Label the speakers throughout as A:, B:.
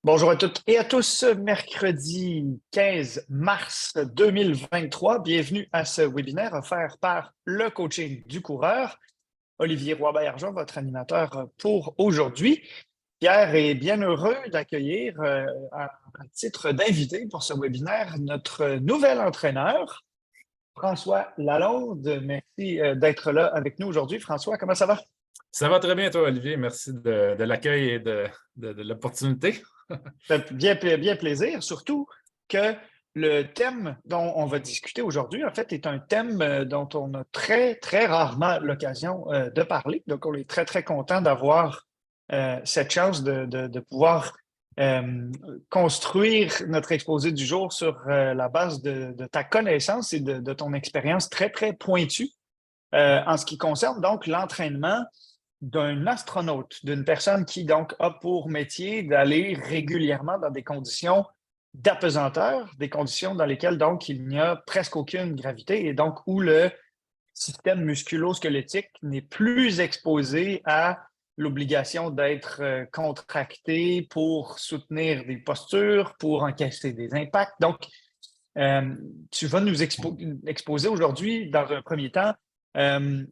A: Bonjour à toutes et à tous, mercredi 15 mars 2023. Bienvenue à ce webinaire offert par le coaching du coureur. Olivier Roy-Baillargeon, votre animateur pour aujourd'hui. Pierre est bien heureux d'accueillir à titre d'invité pour ce webinaire notre nouvel entraîneur, François Lalonde. Merci d'être là avec nous aujourd'hui. François, comment ça va?
B: Ça va très bien, toi, Olivier. Merci de l'accueil et de l'opportunité.
A: Ça fait bien plaisir, surtout que le thème dont on va discuter aujourd'hui, en fait, est un thème dont on a très rarement l'occasion de parler. Donc, on est très content d'avoir cette chance de pouvoir construire notre exposé du jour sur la base de ta connaissance et de ton expérience très pointue en ce qui concerne donc l'entraînement d'un astronaute, d'une personne qui donc a pour métier d'aller régulièrement dans des conditions d'apesanteur, des conditions dans lesquelles donc il n'y a presque aucune gravité et donc où le système musculo-squelettique n'est plus exposé à l'obligation d'être contracté pour soutenir des postures, pour encaisser des impacts. Donc, tu vas nous exposer aujourd'hui, dans un premier temps, euh,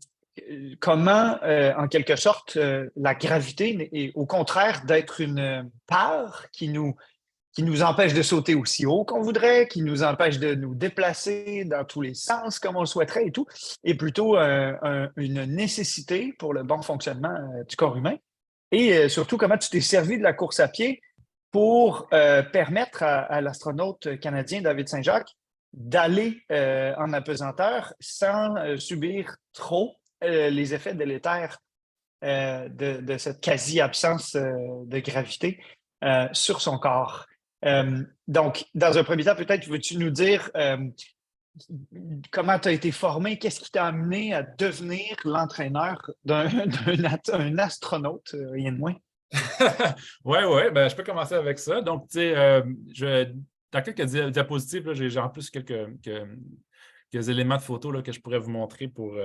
A: comment, en quelque sorte, la gravité est au contraire d'être une part qui nous empêche de sauter aussi haut qu'on voudrait, qui nous empêche de nous déplacer dans tous les sens comme on le souhaiterait et tout, est plutôt une nécessité pour le bon fonctionnement du corps humain. Et surtout, comment tu t'es servi de la course à pied pour permettre à l'astronaute canadien David Saint-Jacques d'aller en apesanteur sans subir trop les effets délétères de cette quasi-absence de gravité sur son corps. Donc, dans un premier temps, peut-être veux-tu nous dire comment tu as été formé, qu'est-ce qui t'a amené à devenir l'entraîneur d'un astronaute, rien de moins?
B: Oui, ben, je peux commencer avec ça. Donc, tu sais, dans quelques diapositives, là, j'ai en plus quelques éléments de photos là, que je pourrais vous montrer pour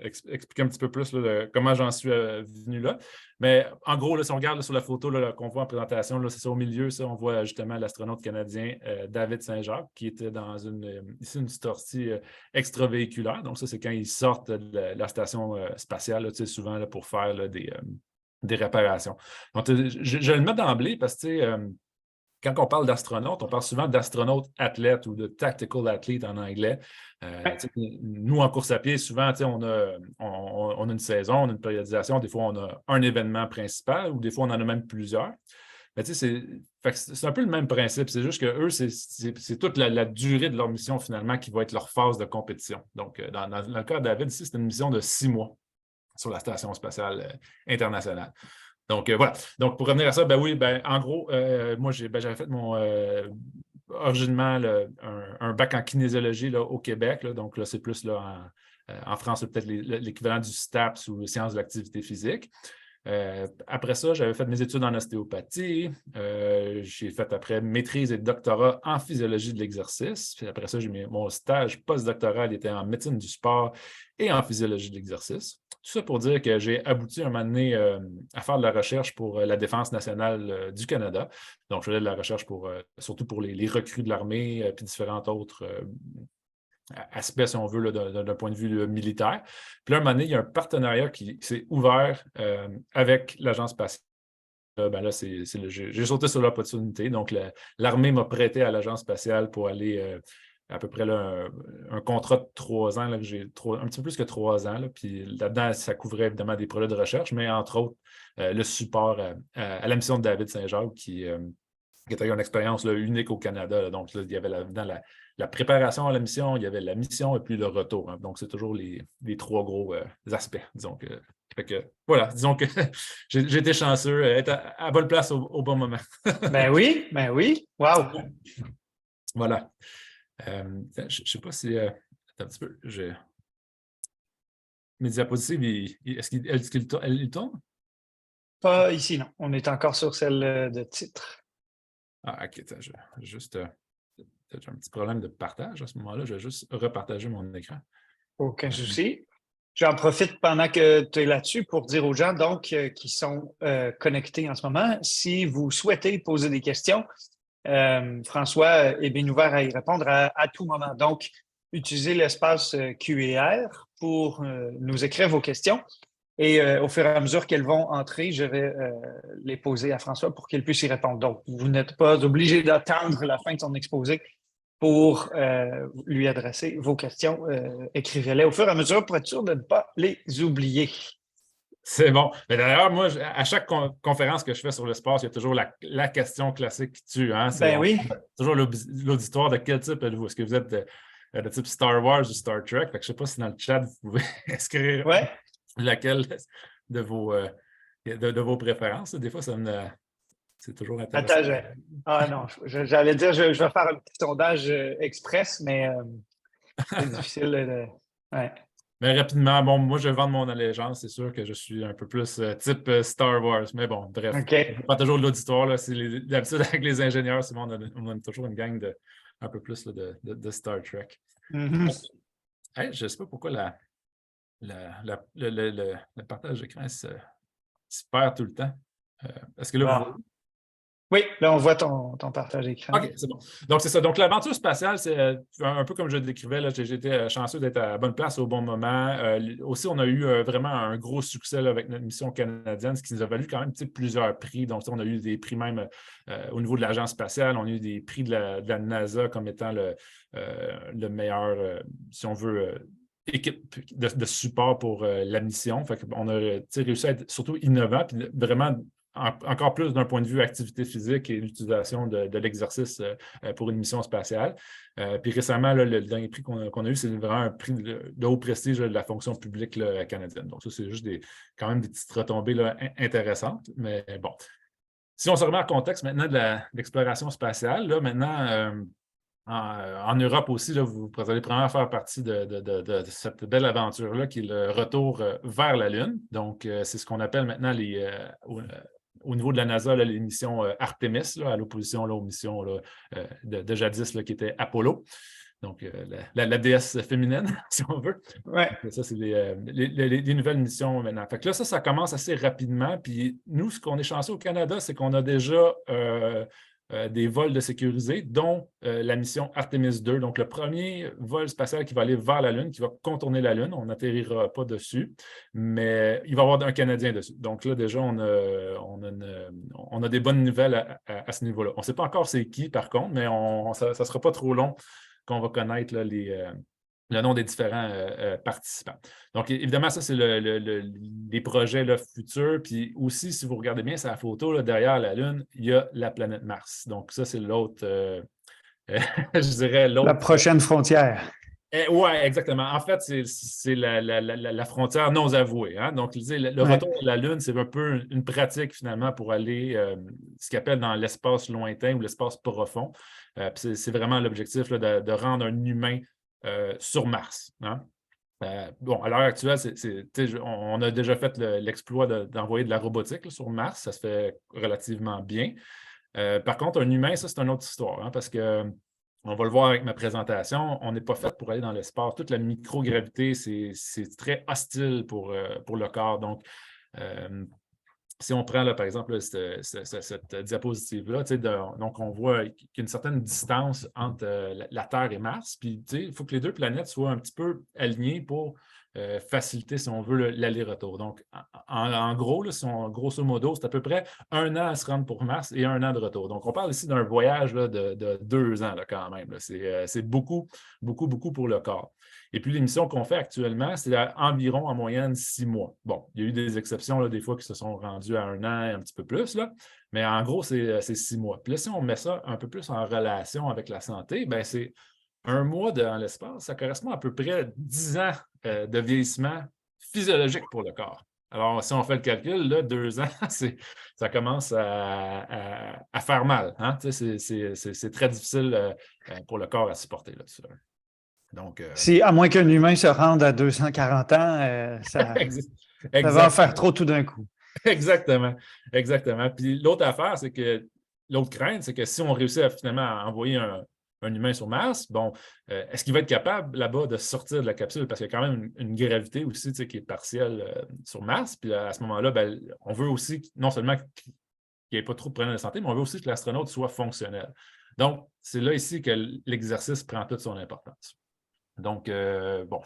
B: expliquer un petit peu plus là, comment j'en suis venu là. Mais en gros, là, si on regarde là, sur la photo là, qu'on voit en présentation, là, c'est ça au milieu, ça, on voit justement l'astronaute canadien David Saint-Jacques qui était dans une sortie extravéhiculaire. Donc, ça, c'est quand ils sortent de la station spatiale, là, tu sais, souvent là, pour faire là, des réparations. Donc, je le mets d'emblée parce que, tu sais, quand on parle d'astronaute, on parle souvent d'astronaute athlète ou de tactical athlete en anglais.
A: Ouais.
B: Nous, en course à pied, souvent, on a une saison, on a une périodisation. Des fois, on a un événement principal ou des fois, on en a même plusieurs. Mais c'est un peu le même principe. C'est juste que eux, c'est toute la durée de leur mission, finalement, qui va être leur phase de compétition. Donc, dans le cas de David, ici, c'est une mission de 6 mois sur la Station spatiale internationale. Donc, voilà. Donc, pour revenir à ça, ben oui, ben, en gros, moi, j'avais fait mon originellement un bac en kinésiologie là, au Québec. Là, donc, là, c'est plus là, en France, c'est peut-être l'équivalent du STAPS ou sciences de l'activité physique. Après ça, j'avais fait mes études en ostéopathie. J'ai fait après maîtrise et doctorat en physiologie de l'exercice. Puis après ça, mon stage postdoctoral était en médecine du sport et en physiologie de l'exercice. Tout ça pour dire que j'ai abouti un moment donné à faire de la recherche pour la Défense nationale du Canada. Donc, je faisais de la recherche surtout pour les recrues de l'armée puis différentes autres aspect, si on veut, d'un point de vue militaire. Puis là, à un moment donné, il y a un partenariat qui s'est ouvert avec l'Agence spatiale. Ben là, j'ai sauté sur l'opportunité. Donc, l'armée m'a prêté à l'Agence spatiale pour aller à peu près là, un contrat de 3 ans, là, que j'ai un petit peu plus que 3 ans. Là, puis là-dedans, ça couvrait évidemment des projets de recherche, mais entre autres, le support à la mission de David Saint-Jacques qui était une expérience là, unique au Canada. Là. Donc, là, il y avait dans la préparation à la mission, il y avait la mission et puis le retour. Hein. Donc, c'est toujours les trois gros aspects. Disons voilà, disons que j'ai été chanceux, être à bonne place au bon moment.
A: Ben oui. Wow.
B: Voilà. Je ne sais pas si. Attends un petit peu. Mes diapositives, est-ce qu'elles tournent?
A: Pas ici, non. On est encore sur celle de titre.
B: Ah, ok. Attends, juste. Peut-être j'ai un petit problème de partage à ce moment-là. Je vais juste repartager mon écran.
A: Aucun souci. J'en profite pendant que tu es là-dessus pour dire aux gens donc qui sont connectés en ce moment, si vous souhaitez poser des questions, François est bien ouvert à y répondre à tout moment. Donc, utilisez l'espace Q&R pour nous écrire vos questions. Et au fur et à mesure qu'elles vont entrer, je vais les poser à François pour qu'il puisse y répondre. Donc, vous n'êtes pas obligé d'attendre la fin de son exposé pour lui adresser vos questions. Écrivez-les au fur et à mesure pour être sûr de ne pas les oublier.
B: C'est bon. Mais d'ailleurs, moi, à chaque conférence que je fais sur l'espace, il y a toujours la question classique qui tue. Hein?
A: Ben oui.
B: Toujours l'auditoire de quel type êtes-vous? Est-ce que vous êtes de type Star Wars ou Star Trek? Fait que je ne sais pas si dans le chat, vous pouvez inscrire laquelle de vos préférences. Des fois, c'est toujours intéressant.
A: Non, j'allais dire, je vais faire un petit sondage express, mais c'est difficile. Ouais.
B: Mais rapidement, bon, moi, je vais vendre mon allégeance. C'est sûr que je suis un peu plus type Star Wars. Mais bon, bref,
A: Okay.
B: pas toujours de l'auditoire. D'habitude, avec les ingénieurs, on a toujours une gang un peu plus de Star Trek.
A: Mm-hmm.
B: Hey, je ne sais pas pourquoi le partage d'écran se perd tout le temps. Est-ce que là, vous...
A: Oui, là, on voit ton partage d'écran.
B: OK, c'est bon. Donc, c'est ça. Donc, l'aventure spatiale, c'est un peu comme je le décrivais. J'ai été chanceux d'être à la bonne place au bon moment. Aussi, on a eu vraiment un gros succès là, avec notre mission canadienne, ce qui nous a valu quand même plusieurs prix. Donc, on a eu des prix même au niveau de l'Agence spatiale. On a eu des prix de la NASA comme étant le meilleur, si on veut, équipe de support pour la mission. Fait qu'on a réussi à être surtout innovant, puis vraiment encore plus d'un point de vue activité physique et l'utilisation de l'exercice pour une mission spatiale. Puis récemment, là, le dernier prix qu'on a eu, c'est vraiment un prix de haut prestige de la fonction publique là, canadienne. Donc ça, c'est juste quand même des petites retombées là, intéressantes. Mais bon, si on se remet en contexte maintenant de l'exploration spatiale, là, maintenant... En Europe aussi, là, vous allez probablement faire partie de cette belle aventure-là qui est le retour vers la Lune. Donc, c'est ce qu'on appelle maintenant au niveau de la NASA, là, les missions Artemis, là, à l'opposition aux missions là, de jadis là, qui étaient Apollo. Donc, la déesse féminine, si on veut.
A: Ouais.
B: Ça, c'est les nouvelles missions maintenant. Fait que là, ça commence assez rapidement. Puis nous, ce qu'on est chanceux au Canada, c'est qu'on a déjà des vols de sécurité, dont la mission Artemis 2, donc le premier vol spatial qui va aller vers la Lune, qui va contourner la Lune. On n'atterrira pas dessus, mais il va y avoir un Canadien dessus. Donc là, déjà, on a des bonnes nouvelles à ce niveau-là. On ne sait pas encore c'est qui, par contre, mais ça ne sera pas trop long qu'on va connaître là, le nom des différents participants. Donc, évidemment, ça, c'est les projets là, futurs. Puis aussi, si vous regardez bien sa photo, là, derrière la Lune, il y a la planète Mars. Donc, ça, c'est l'autre, je dirais l'autre.
A: La prochaine frontière.
B: Oui, exactement. En fait, c'est la frontière non avouée. Hein? Donc, le retour à la Lune, c'est un peu une pratique, finalement, pour aller, ce qu'on appelle dans l'espace lointain ou l'espace profond. C'est vraiment l'objectif là, de rendre un humain sur Mars. Hein? Bon, à l'heure actuelle, on a déjà fait l'exploit d'envoyer de la robotique là, sur Mars. Ça se fait relativement bien. Par contre, un humain, ça, c'est une autre histoire, hein, parce que on va le voir avec ma présentation, on n'est pas fait pour aller dans l'espace. Toute la microgravité, c'est très hostile pour le corps. Donc, si on prend, là, par exemple, là, cette diapositive-là, donc on voit qu'il y a une certaine distance entre la Terre et Mars. Puis, il faut que les deux planètes soient un petit peu alignées pour faciliter, si on veut, l'aller-retour. Donc, en gros, là, grosso modo, c'est à peu près 1 an à se rendre pour Mars et 1 an de retour. Donc, on parle ici d'un voyage là, de 2 ans là, quand même. C'est beaucoup, beaucoup, beaucoup pour le corps. Et puis, l'émission qu'on fait actuellement, c'est environ en moyenne 6 mois. Bon, il y a eu des exceptions, là, des fois, qui se sont rendues à 1 an et un petit peu plus, là, mais en gros, c'est 6 mois. Puis là, si on met ça un peu plus en relation avec la santé, bien, c'est 1 mois dans l'espace, ça correspond à peu près 10 ans de vieillissement physiologique pour le corps. Alors, si on fait le calcul, là, 2 ans, ça commence à faire mal. Hein? C'est très difficile pour le corps à supporter. Là, ça. Donc,
A: à moins qu'un humain se rende à 240 ans, ça va en faire trop tout d'un coup.
B: Exactement. Exactement. Puis l'autre affaire, c'est que l'autre crainte, c'est que si on réussit finalement à envoyer un un humain sur Mars, bon, est-ce qu'il va être capable là-bas de sortir de la capsule? Parce qu'il y a quand même une gravité aussi qui est partielle sur Mars. Puis à ce moment-là, ben, on veut aussi, non seulement qu'il n'y ait pas trop de problèmes de santé, mais on veut aussi que l'astronaute soit fonctionnel. Donc, c'est là ici que l'exercice prend toute son importance. Donc, bon,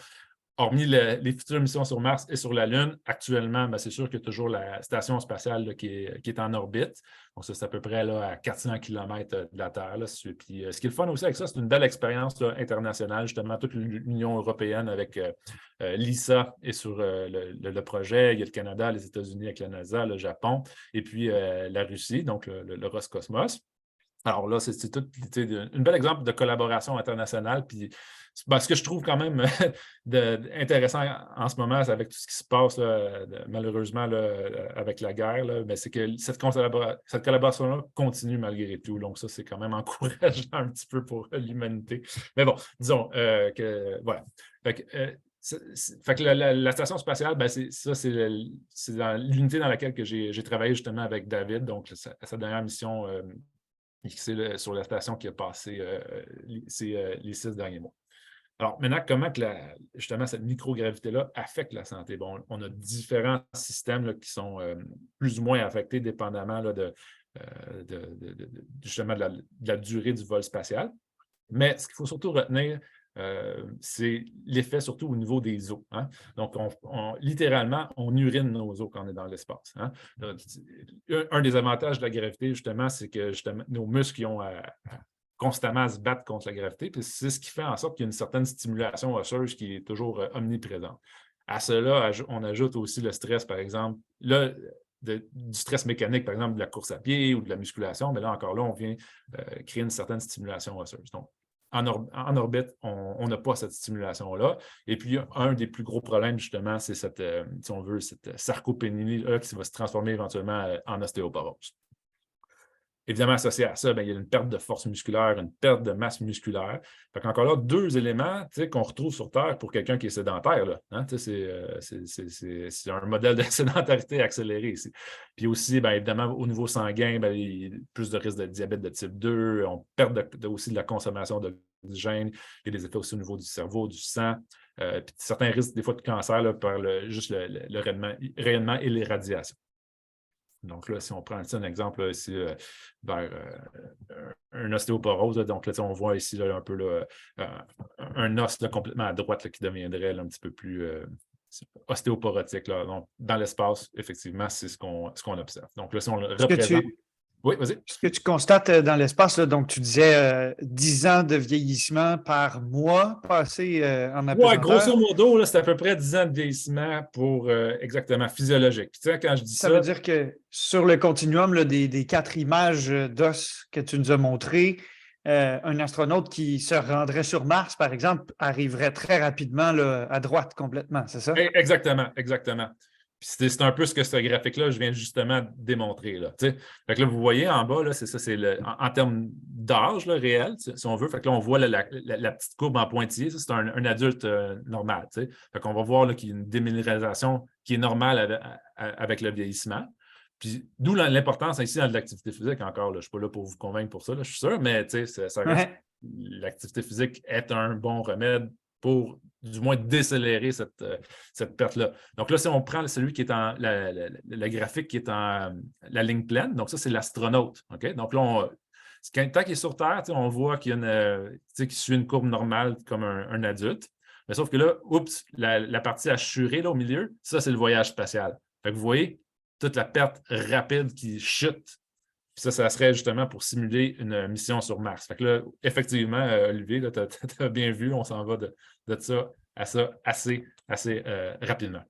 B: hormis les futures missions sur Mars et sur la Lune, actuellement, ben, c'est sûr qu'il y a toujours la station spatiale là, qui est en orbite. Donc, ça, c'est à peu près là, à 400 km de la Terre. Là. Puis, ce qui est le fun aussi avec ça, c'est une belle expérience là, internationale. Justement, toute l'Union européenne avec l'ISA est sur le projet. Il y a le Canada, les États-Unis avec la NASA, le Japon, et puis la Russie, donc le Roscosmos. Alors là, c'est tout un bel exemple de collaboration internationale. Puis, ben, ce que je trouve quand même intéressant en ce moment, c'est avec tout ce qui se passe, là, malheureusement, là, avec la guerre, ben, c'est que cette collaboration-là continue malgré tout. Donc, ça, c'est quand même encourageant un petit peu pour l'humanité. Mais bon, disons que, voilà. Fait que la station spatiale, ben c'est l'unité dans laquelle j'ai travaillé justement avec David. Donc, sa dernière mission, c'est sur la station qui a passé les 6 derniers mois. Alors, maintenant, comment que justement cette microgravité-là affecte la santé? Bon, on a différents systèmes là, qui sont plus ou moins affectés dépendamment là, justement de la durée du vol spatial. Mais ce qu'il faut surtout retenir, c'est l'effet surtout au niveau des os. Hein? Donc, littéralement, on urine nos os quand on est dans l'espace. Hein? Un des avantages de la gravité, justement, c'est que justement, nos muscles ont constamment à se battre contre la gravité, puis c'est ce qui fait en sorte qu'il y a une certaine stimulation osseuse qui est toujours omniprésente. À cela, on ajoute aussi le stress, par exemple, là, du stress mécanique, par exemple, de la course à pied ou de la musculation, mais là, encore là, on vient créer une certaine stimulation osseuse. Donc, en orbite, on n'a pas cette stimulation-là. Et puis, un des plus gros problèmes, justement, c'est cette, si on veut, cette sarcopénie qui va se transformer éventuellement en ostéoporose. Évidemment, associé à ça, bien, il y a une perte de force musculaire, une perte de masse musculaire. Fait qu'encore là, 2 éléments qu'on retrouve sur Terre pour quelqu'un qui est sédentaire. Là, hein, c'est un modèle de sédentarité accéléré ici. Puis aussi, bien, évidemment, au niveau sanguin, bien, il y a plus de risque de diabète de type 2, on perd aussi de la consommation d'oxygène, il y a des effets aussi au niveau du cerveau, du sang, puis certains risques des fois de cancer là, par juste le rayonnement et les radiations. Donc là, si on prend un exemple là, ici vers un ostéoporose, là, donc là, on voit ici là, un peu là, un os là, complètement à droite là, qui deviendrait là, un petit peu plus ostéoporotique. Là. Donc, dans l'espace, effectivement, c'est ce qu'on observe. Donc là, si on le représente. Oui, vas-y.
A: Ce que tu constates dans l'espace, là, donc tu disais 10 ans de vieillissement par mois passé en apesanteur.
B: Oui, grosso modo, c'est à peu près 10 ans de vieillissement pour exactement physiologique. Puis, tu sais, quand je dis ça.
A: Ça veut dire que sur le continuum là, des 4 images d'os que tu nous as montrées, un astronaute qui se rendrait sur Mars, par exemple, arriverait très rapidement là, à droite complètement, c'est ça?
B: Exactement, exactement. Puis c'est un peu ce que ce graphique-là, je viens justement démontrer. Là, fait que là, vous voyez en bas, là, c'est ça, c'est en termes d'âge réel, si on veut. Fait que là, on voit la petite courbe en pointillé. Ça, c'est un adulte normal. Fait qu'on va voir qu'il y a une déminéralisation qui est normale avec le vieillissement. Puis d'où l'importance ici dans l'activité physique encore. Là, je ne suis pas là pour vous convaincre pour ça, là, je suis sûr, mais ça reste, l'activité physique est un bon remède pour du moins décélérer cette perte-là. Donc là, si on prend celui qui est en la graphique qui est en la ligne pleine, donc ça, c'est l'astronaute. Okay? Donc là, tant qu'il est sur Terre, on voit qu'il y a qu'il suit une courbe normale comme un adulte. Mais sauf que là, oups, la partie assurée là, au milieu, ça, c'est le voyage spatial. Fait que vous voyez toute la perte rapide qui chute. Puis ça serait justement pour simuler une mission sur Mars. Fait que là, effectivement, Olivier, tu as bien vu, on s'en va de ça à ça assez rapidement.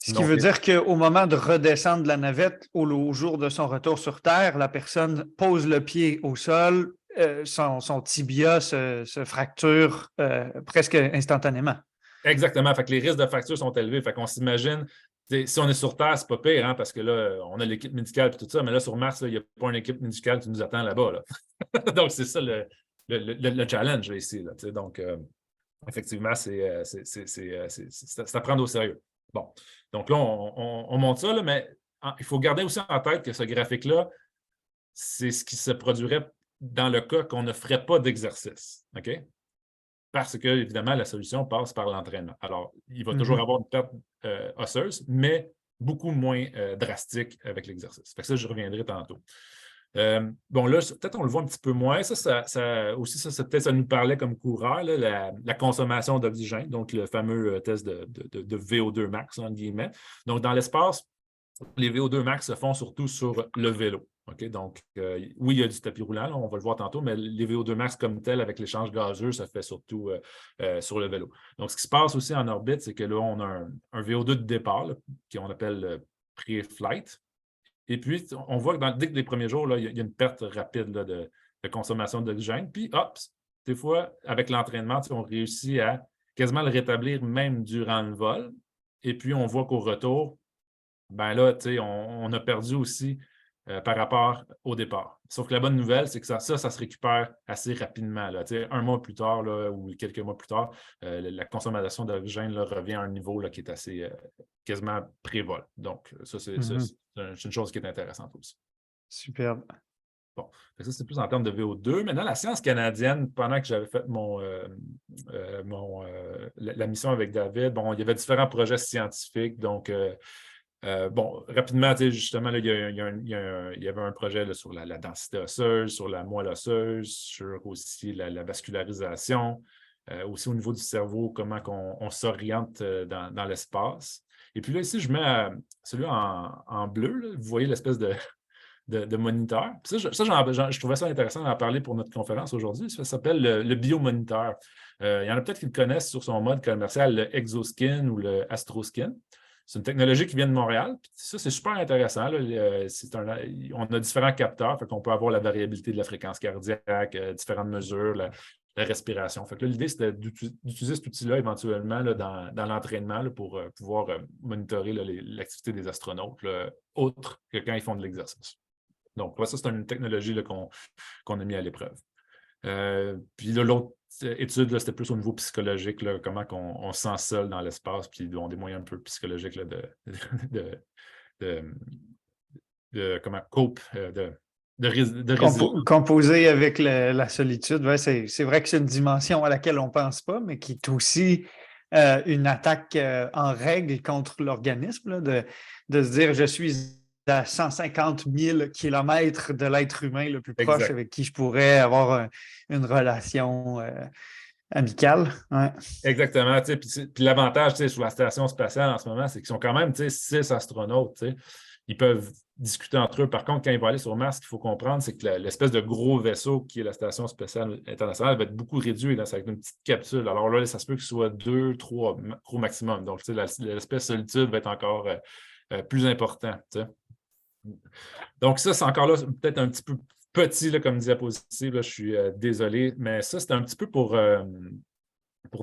A: Ce qui veut dire qu'au moment de redescendre de la navette, au jour de son retour sur Terre, la personne pose le pied au sol, son tibia se fracture presque instantanément.
B: Exactement. Fait que les risques de fracture sont élevés. Fait qu'on s'imagine, si on est sur Terre, c'est pas pire, hein, parce que là, on a l'équipe médicale et tout ça, mais là, sur Mars, il n'y a pas une équipe médicale qui nous attend là-bas. Là. Donc, c'est ça le challenge là, ici. Là, donc, effectivement, ça à prendre au sérieux. Bon. Donc là, on monte ça, là, mais il faut garder aussi en tête que ce graphique-là, c'est ce qui se produirait dans le cas qu'on ne ferait pas d'exercice. OK? Parce que, évidemment, la solution passe par l'entraînement. Alors, il va toujours avoir une perte osseuse, mais beaucoup moins drastique avec l'exercice. Fait que ça, je reviendrai tantôt. Bon, là, peut-être on le voit un petit peu moins. Ça peut-être ça nous parlait comme coureur, là, la consommation d'oxygène, donc le fameux test de VO2 max, entre guillemets. Donc, dans l'espace, les VO2 max se font surtout sur le vélo. Okay? Donc, oui, il y a du tapis roulant, là, on va le voir tantôt, mais les VO2 max comme tel, avec l'échange gazeux, ça fait surtout sur le vélo. Donc, ce qui se passe aussi en orbite, c'est que là, on a un VO2 de départ, qu'on appelle pre-flight. Et puis, on voit que dès que les premiers jours, là, il y a une perte rapide là, de consommation d'oxygène. Puis, hop, des fois, avec l'entraînement, on réussit à quasiment le rétablir même durant le vol. Et puis, on voit qu'au retour, ben là, on a perdu aussi par rapport au départ. Sauf que la bonne nouvelle, c'est que ça se récupère assez rapidement. Là. Un mois plus tard là, ou quelques mois plus tard, la consommation d'oxygène revient à un niveau là, qui est assez quasiment pré-vol. Donc, ça, c'est une chose qui est intéressante aussi.
A: Superbe.
B: Bon, ça, c'est plus en termes de VO2. Maintenant, la science canadienne, pendant que j'avais fait la mission avec David, bon, il y avait différents projets scientifiques. Donc, bon, rapidement, justement, là, il y avait un projet là, sur la densité osseuse, sur la moelle osseuse, sur aussi la vascularisation, aussi au niveau du cerveau, comment on s'oriente dans l'espace. Et puis là, ici, je mets celui en bleu. Là, vous voyez l'espèce de moniteur. Puis ça, je trouvais ça intéressant d'en parler pour notre conférence aujourd'hui. Ça s'appelle le biomoniteur. Il y en a peut-être qui le connaissent sur son mode commercial, le ExoSkin ou le AstroSkin. C'est une technologie qui vient de Montréal. Puis ça, c'est super intéressant. Là. On a différents capteurs, fait qu'on peut avoir la variabilité de la fréquence cardiaque, différentes mesures, la respiration. Fait que là, l'idée, c'était d'utiliser cet outil-là éventuellement là, dans l'entraînement là, pour pouvoir monitorer là, l'activité des astronautes, là, autre que quand ils font de l'exercice. Donc, ça, c'est une technologie là, qu'on a mis à l'épreuve. Puis là, l'autre étude, là, c'était plus au niveau psychologique, là, comment on se sent seul dans l'espace, puis ils ont des moyens un peu psychologiques là, comment cope,
A: Composer avec la solitude, ouais, c'est vrai que c'est une dimension à laquelle on ne pense pas, mais qui est aussi une attaque en règle contre l'organisme, là, de se dire je suis à 150 000 kilomètres de l'être humain le plus proche
B: exact.
A: avec qui je pourrais avoir une relation amicale. Ouais.
B: Exactement. Puis l'avantage sur la station spatiale en ce moment, c'est qu'ils sont quand même 6 astronautes. Ils peuvent discuter entre eux. Par contre, quand ils vont aller sur Mars, ce qu'il faut comprendre, c'est que l'espèce de gros vaisseau qui est la Station spatiale internationale va être beaucoup réduit. Ça va être une petite capsule. Alors là, ça se peut que ce soit 2, 3 gros maximum. Donc, l'espèce solitude va être encore plus important. Donc, ça, c'est encore là peut-être un petit peu petit là, comme diapositive. Là, je suis désolé, mais ça, c'est un petit peu pour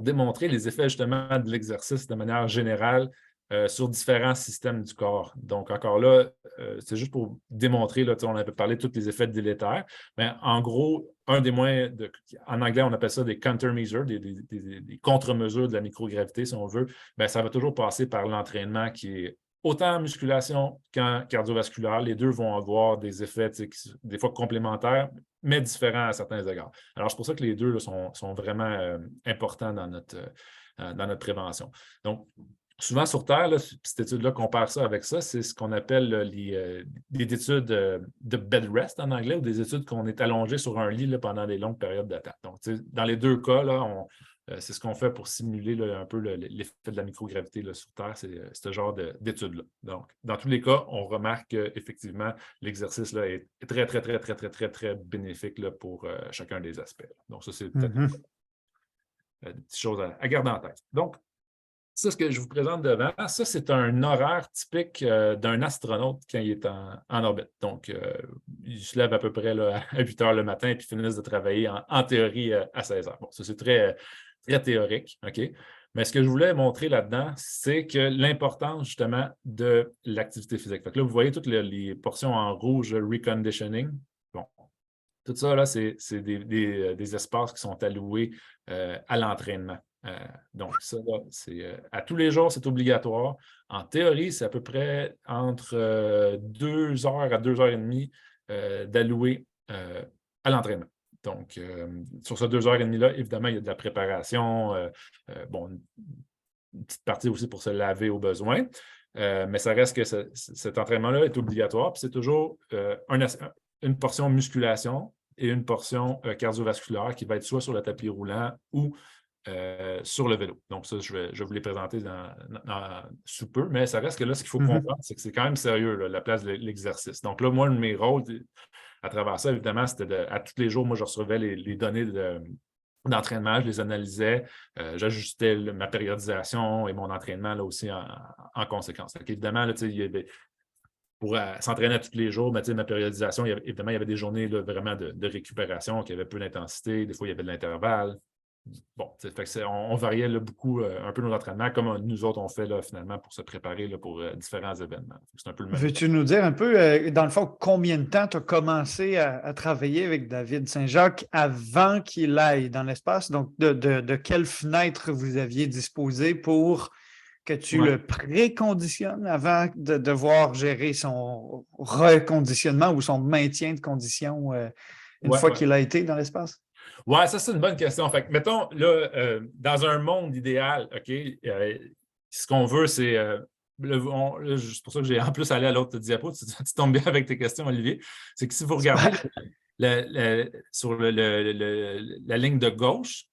B: démontrer les effets justement de l'exercice de manière générale sur différents systèmes du corps. Donc, encore là, c'est juste pour démontrer, là, on avait parlé de tous les effets délétères, mais en gros, un des moyens, en anglais, on appelle ça des countermeasures, des contre-mesures de la microgravité, si on veut, bien, ça va toujours passer par l'entraînement qui est autant en musculation qu'en cardiovasculaire. Les deux vont avoir des effets des fois complémentaires, mais différents à certains égards. Alors, c'est pour ça que les deux là, sont vraiment importants dans notre prévention. Donc, souvent sur Terre, là, cette étude-là compare ça avec ça, c'est ce qu'on appelle des études de bed rest en anglais, ou des études qu'on est allongé sur un lit là, pendant des longues périodes d'attente. Donc, dans les deux cas, là, c'est ce qu'on fait pour simuler là, un peu l'effet de la microgravité là, sur Terre, c'est ce genre d'études-là. Donc, dans tous les cas, on remarque qu'effectivement, l'exercice là, est très, très, très, très, très, très, très bénéfique là, pour chacun des aspects. Donc, ça, c'est peut-être des petites choses à garder en tête. Donc, ça, ce que je vous présente devant, ça, c'est un horaire typique d'un astronaute quand il est en orbite. Donc, il se lève à peu près là, à 8 heures le matin et puis finissent de travailler en théorie à 16 heures. Bon, ça, c'est très, très théorique, OK? Mais ce que je voulais montrer là-dedans, c'est que l'importance, justement, de l'activité physique. Fait que là, vous voyez toutes les portions en rouge, reconditioning. Bon, tout ça, là, c'est des espaces qui sont alloués à l'entraînement. Donc, ça, là, c'est à tous les jours, c'est obligatoire. En théorie, c'est à peu près entre 2 heures à 2 heures et demie d'allouer à l'entraînement. Donc, sur ces 2h30-là, évidemment, il y a de la préparation, une petite partie aussi pour se laver au besoin, mais ça reste que cet entraînement-là est obligatoire, puis c'est toujours une portion musculation et une portion cardiovasculaire qui va être soit sur le tapis roulant ou sur le vélo. Donc, ça, je vais vous les présenter sous peu, mais ça reste que là, ce qu'il faut comprendre, c'est que c'est quand même sérieux, là, la place de l'exercice. Donc là, moi, un de mes rôles à travers ça, évidemment, c'était à tous les jours, moi, je recevais les données d'entraînement, je les analysais, j'ajustais ma périodisation et mon entraînement là aussi en conséquence. Donc, évidemment, là, pour s'entraîner tous les jours, ma périodisation, évidemment, il y avait des journées là, vraiment de récupération qui avaient peu d'intensité, des fois, il y avait de l'intervalle. Bon, on variait là, beaucoup un peu nos entraînements, comme nous autres, on fait là, finalement pour se préparer là, pour différents événements. C'est un peu le même.
A: Veux-tu nous dire un peu, dans le fond, combien de temps tu as commencé à travailler avec David Saint-Jacques avant qu'il aille dans l'espace? Donc, de quelle fenêtre vous aviez disposé pour que tu le préconditionnes avant de devoir gérer son reconditionnement ou son maintien de condition une fois qu'il a été dans l'espace?
B: Oui, ça, c'est une bonne question. Fait que, mettons, là, dans un monde idéal, OK, ce qu'on veut, c'est. C'est pour ça que j'ai en plus allé à l'autre diapo, tu tombes bien avec tes questions, Olivier. C'est que si vous regardez sur la ligne de gauche,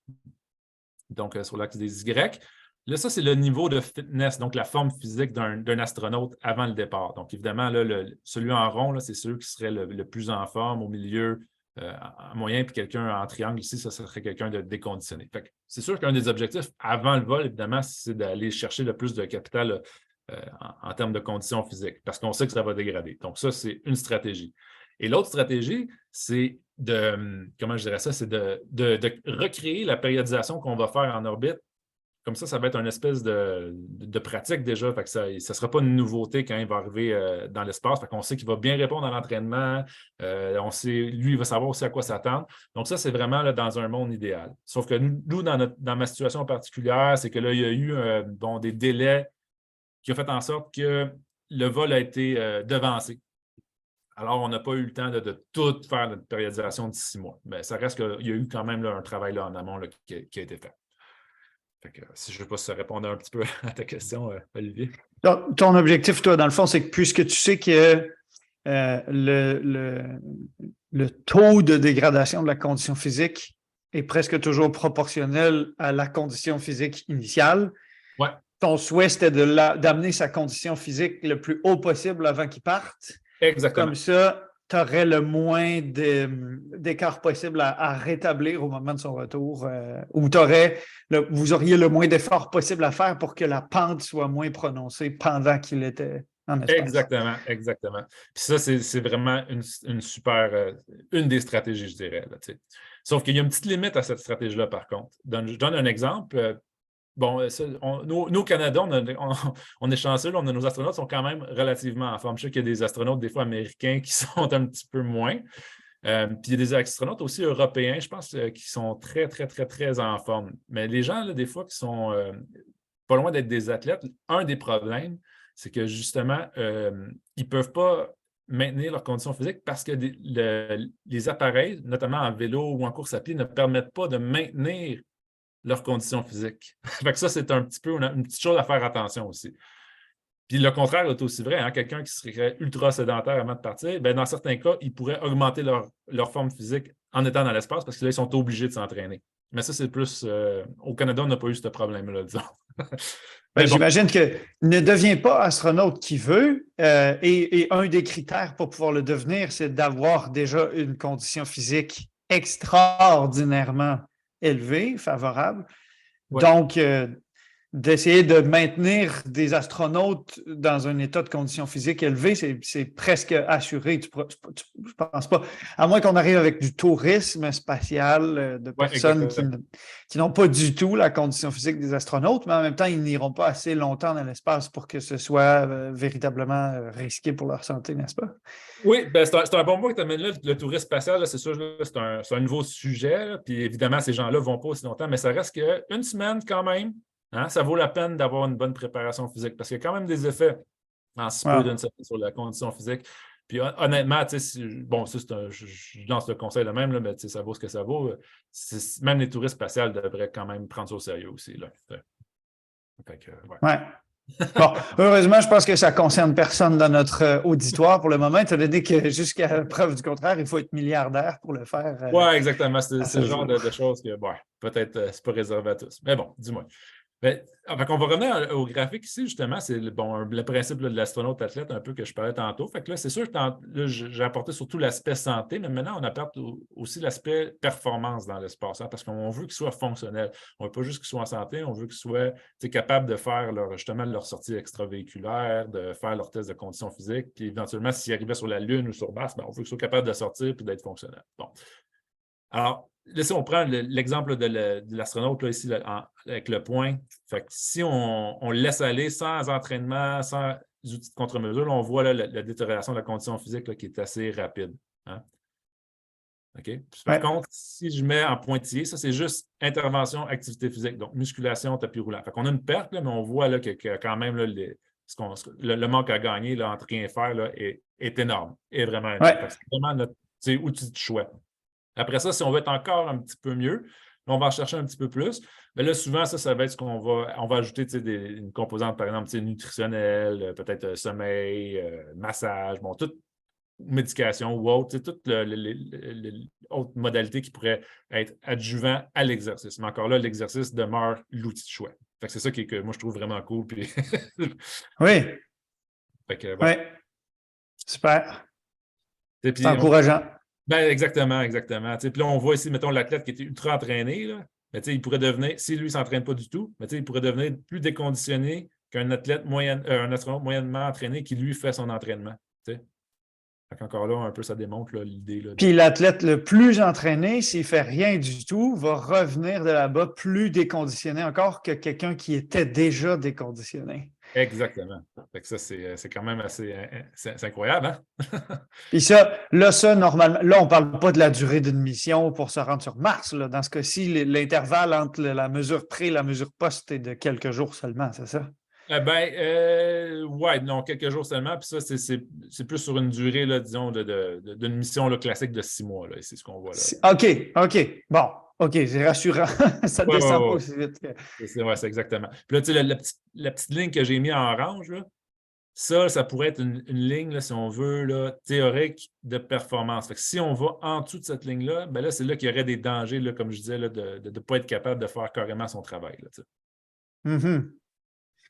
B: donc sur l'axe des Y, là, ça, c'est le niveau de fitness, donc la forme physique d'un astronaute avant le départ. Donc, évidemment, là, celui en rond, là, c'est celui qui serait le plus en forme, au milieu, en moyen, puis quelqu'un en triangle ici, ça serait quelqu'un de déconditionné. C'est sûr qu'un des objectifs avant le vol, évidemment, c'est d'aller chercher le plus de capital en termes de conditions physiques, parce qu'on sait que ça va dégrader. Donc, ça, c'est une stratégie. Et l'autre stratégie, c'est comment je dirais ça, c'est de recréer la périodisation qu'on va faire en orbite. Comme ça va être une espèce de pratique déjà. Fait que ça ne sera pas une nouveauté quand il va arriver dans l'espace. Fait qu'on sait qu'il va bien répondre à l'entraînement. On sait, lui, il va savoir aussi à quoi s'attendre. Donc, ça, c'est vraiment là, dans un monde idéal. Sauf que nous, dans ma situation particulière, c'est que là, il y a eu des délais qui ont fait en sorte que le vol a été devancé. Alors, on n'a pas eu le temps de tout faire notre périodisation de 6 mois. Mais ça reste qu'il y a eu quand même là, un travail là, en amont là, qui a été fait. Si je ne sais pas si ça répondait un petit peu à ta question, Olivier.
A: Donc, ton objectif, toi, dans le fond, c'est que puisque tu sais que le taux de dégradation de la condition physique est presque toujours proportionnel à la condition physique initiale, ton souhait, c'était d'amener sa condition physique le plus haut possible avant qu'il parte.
B: Exactement.
A: Comme ça, tu aurais le moins d'écart possible à rétablir au moment de son retour, ou vous auriez le moins d'efforts possible à faire pour que la pente soit moins prononcée pendant qu'il était en espace.
B: Exactement. Puis ça, c'est vraiment une super, une des stratégies, je dirais. Là, sauf qu'il y a une petite limite à cette stratégie-là, par contre. Je donne un exemple. Nous, au Canada, on est chanceux, on a nos astronautes sont quand même relativement en forme. Je sais qu'il y a des astronautes, des fois américains, qui sont un petit peu moins. Puis il y a des astronautes aussi européens, je pense, qui sont très, très, très, très en forme. Mais les gens, là, des fois, qui sont pas loin d'être des athlètes, un des problèmes, c'est que justement, ils ne peuvent pas maintenir leurs conditions physiques parce que les appareils, notamment en vélo ou en course à pied, ne permettent pas de maintenir leurs conditions physiques. Fait que ça, c'est un petit peu une petite chose à faire attention aussi. Puis le contraire est aussi vrai. Hein? Quelqu'un qui serait ultra sédentaire avant de partir, dans certains cas, ils pourraient augmenter leur forme physique en étant dans l'espace parce que là, ils sont obligés de s'entraîner. Mais ça, c'est plus... au Canada, on n'a pas eu ce problème-là, disons.
A: J'imagine que ne devient pas astronaute qui veut, et un des critères pour pouvoir le devenir, c'est d'avoir déjà une condition physique extraordinairement élevée, favorable. Ouais. Donc, d'essayer de maintenir des astronautes dans un état de condition physique élevé, c'est presque assuré. Je pense pas. À moins qu'on arrive avec du tourisme spatial de personnes qui n'ont pas du tout la condition physique des astronautes, mais en même temps, ils n'iront pas assez longtemps dans l'espace pour que ce soit véritablement risqué pour leur santé, n'est-ce pas?
B: Oui, c'est un bon point que tu amènes là. Le tourisme spatial, c'est sûr, c'est un nouveau sujet. Là, puis évidemment, ces gens-là ne vont pas aussi longtemps, mais ça reste qu'une semaine quand même. Hein, ça vaut la peine d'avoir une bonne préparation physique parce qu'il y a quand même des effets en si peu d'une semaine sur la condition physique. Puis honnêtement, bon, ça, je lance le conseil de même, là, mais ça vaut ce que ça vaut. Même les touristes spatiaux devraient quand même prendre ça au sérieux aussi. Là. Fait que,
A: ouais. Bon, heureusement, je pense que ça ne concerne personne dans notre auditoire pour le moment, étant donné que jusqu'à preuve du contraire, il faut être milliardaire pour le faire.
B: Oui, exactement. C'est le genre de choses que, bon, peut-être, c'est pas réservé à tous. Mais bon, dis-moi. On va revenir au graphique ici, justement. C'est le principe là, de l'astronaute-athlète un peu que je parlais tantôt. Fait que là, c'est sûr que là, j'ai apporté surtout l'aspect santé, mais maintenant, on apporte aussi l'aspect performance dans l'espace, hein, parce qu'on veut qu'il soit fonctionnel. On ne veut pas juste qu'il soit en santé, on veut qu'il soit capable de faire justement leur sortie extravéhiculaire, de faire leur test de conditions physiques, puis éventuellement, s'ils arrivaient sur la Lune ou sur Mars, on veut qu'ils soient capables de sortir et d'être fonctionnel. Bon. Alors, là, si on prend l'exemple de l'astronaute ici avec le point, fait que si on le laisse aller sans entraînement, sans outils de contre-mesure, on voit là, la détérioration de la condition physique là, qui est assez rapide. Hein? OK? Par contre, si je mets en pointillé, ça, c'est juste intervention, activité physique, donc musculation, tapis roulant. Fait qu'on a une perte, là, mais on voit là, que quand même là, le manque à gagner là, entre rien faire là, est énorme, est vraiment énorme. C'est vraiment notre outil de choix. Après ça, si on veut être encore un petit peu mieux, on va en chercher un petit peu plus. Mais là, souvent, ça va être ce qu'on va ajouter une composante, par exemple, nutritionnelle, peut-être sommeil, massage, bon, toute médication ou autre, toutes les autres modalités qui pourraient être adjuvants à l'exercice. Mais encore là, l'exercice demeure l'outil de choix. Fait que c'est ça que moi, je trouve vraiment cool. Puis
A: oui.
B: Fait que, voilà.
A: Oui. Super. C'est encourageant.
B: Exactement. Puis là, on voit ici, mettons, l'athlète qui était ultra entraîné, là, mais il pourrait devenir, si lui ne s'entraîne pas du tout, mais il pourrait devenir plus déconditionné qu'un athlète un astronaute moyennement entraîné qui, lui, fait son entraînement. Encore là, un peu, ça démontre l'idée.
A: Puis l'athlète le plus entraîné, s'il ne fait rien du tout, va revenir de là-bas plus déconditionné encore que quelqu'un qui était déjà déconditionné.
B: Exactement. Fait que ça, c'est quand même assez c'est incroyable, hein?
A: Puis ça, normalement, là, on ne parle pas de la durée d'une mission pour se rendre sur Mars. Là. Dans ce cas-ci, l'intervalle entre la mesure pré et la mesure post est de quelques jours seulement, c'est ça?
B: Ouais, non, quelques jours seulement. Puis ça, c'est plus sur une durée, là, disons, d'une mission là, classique de 6 mois. C'est ce qu'on voit là.
A: OK. Bon, OK, c'est rassurant. Ça ne descend pas aussi vite.
B: C'est exactement. Puis là, tu sais, la petite ligne que j'ai mis en orange, là, ça pourrait être une ligne, là, si on veut, là, théorique de performance. Fait que si on va en dessous de cette ligne-là, ben là, c'est là qu'il y aurait des dangers, là, comme je disais, là, de ne pas être capable de faire carrément son travail. Là,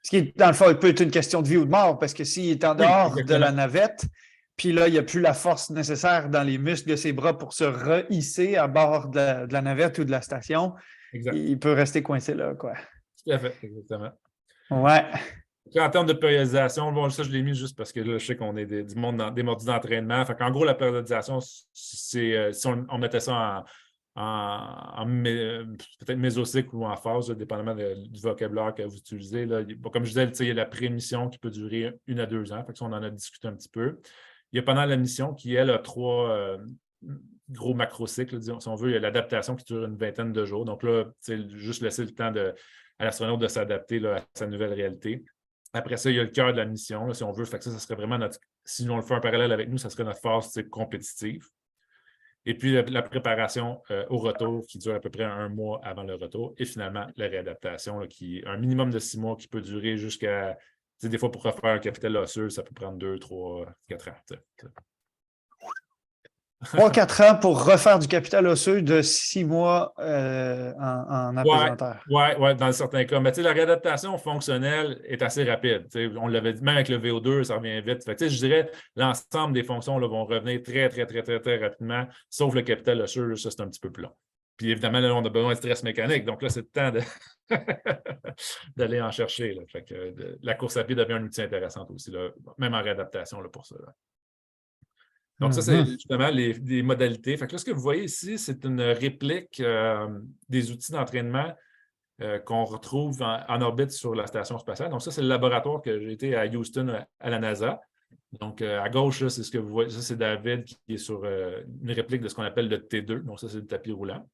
A: Ce qui, dans le fond, peut être une question de vie ou de mort, parce que s'il est en dehors de la navette, puis là, il n'y a plus la force nécessaire dans les muscles de ses bras pour se rehisser à bord de la navette ou de la station, il peut rester coincé là, quoi.
B: Tout à fait, exactement.
A: Ouais.
B: En termes de périodisation, bon, ça, je l'ai mis juste parce que là, je sais qu'on est du monde des mordus d'entraînement. Fait qu'en gros, la périodisation, c'est si on mettait ça peut-être mésocycle ou en phase, là, dépendamment du vocabulaire que vous utilisez. Là. Comme je disais, il y a la pré-mission qui peut durer 1 à 2 ans. Fait que ça, on en a discuté un petit peu. Il y a pendant la mission qui, elle, a 3 gros macrocycles, disons, si on veut. Il y a l'adaptation qui dure une vingtaine de jours. Donc là, juste laisser le temps à l'astronaute de s'adapter à sa nouvelle réalité. Après ça, il y a le cœur de la mission, là, si on veut. Fait que ça serait vraiment si on le fait un parallèle avec nous, ça serait notre phase compétitive. Et puis, la préparation au retour qui dure à peu près 1 mois avant le retour. Et finalement, la réadaptation, là, qui est un minimum de 6 mois qui peut durer jusqu'à, des fois, pour refaire un capital osseux, ça peut prendre 2, 3, 4 ans.
A: 3-4 ans pour refaire du capital osseux de 6 mois en apesanteur.
B: Oui, dans certains cas. Mais la réadaptation fonctionnelle est assez rapide. On l'avait dit, même avec le VO2, ça revient vite. Fait je dirais l'ensemble des fonctions là, vont revenir très, très, très, très, très rapidement, sauf le capital osseux, ça, c'est un petit peu plus long. Puis évidemment, là, on a besoin de stress mécanique. Donc là, c'est le temps d'aller en chercher. Là. Fait que, la course à pied devient un outil intéressant aussi, là, même en réadaptation là, pour ça. Là. Donc, ça, c'est justement les modalités. Fait que là, ce que vous voyez ici, c'est une réplique des outils d'entraînement qu'on retrouve en orbite sur la station spatiale. Donc, ça, c'est le laboratoire que j'ai été à Houston, à la NASA. Donc, à gauche, là, c'est ce que vous voyez. Ça, c'est David qui est sur une réplique de ce qu'on appelle le T2. Donc, ça, c'est le tapis roulant.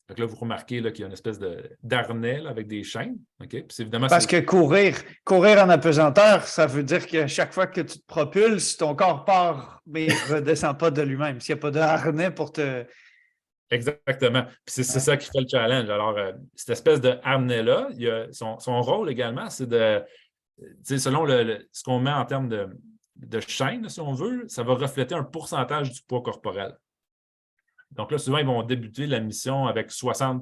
B: Donc là, vous remarquez là, qu'il y a une espèce d'harnais là, avec des chaînes. Okay? Puis évidemment,
A: Parce que courir en apesanteur, ça veut dire que chaque fois que tu te propulses, ton corps part, mais il ne redescend pas de lui-même. S'il n'y a pas de harnais pour te...
B: Exactement. Puis c'est ça qui fait le challenge. Alors, cette espèce de harnais-là, son rôle également, c'est de, selon ce qu'on met en termes de chaîne, si on veut, ça va refléter un pourcentage du poids corporel. Donc là, souvent, ils vont débuter la mission avec 60-50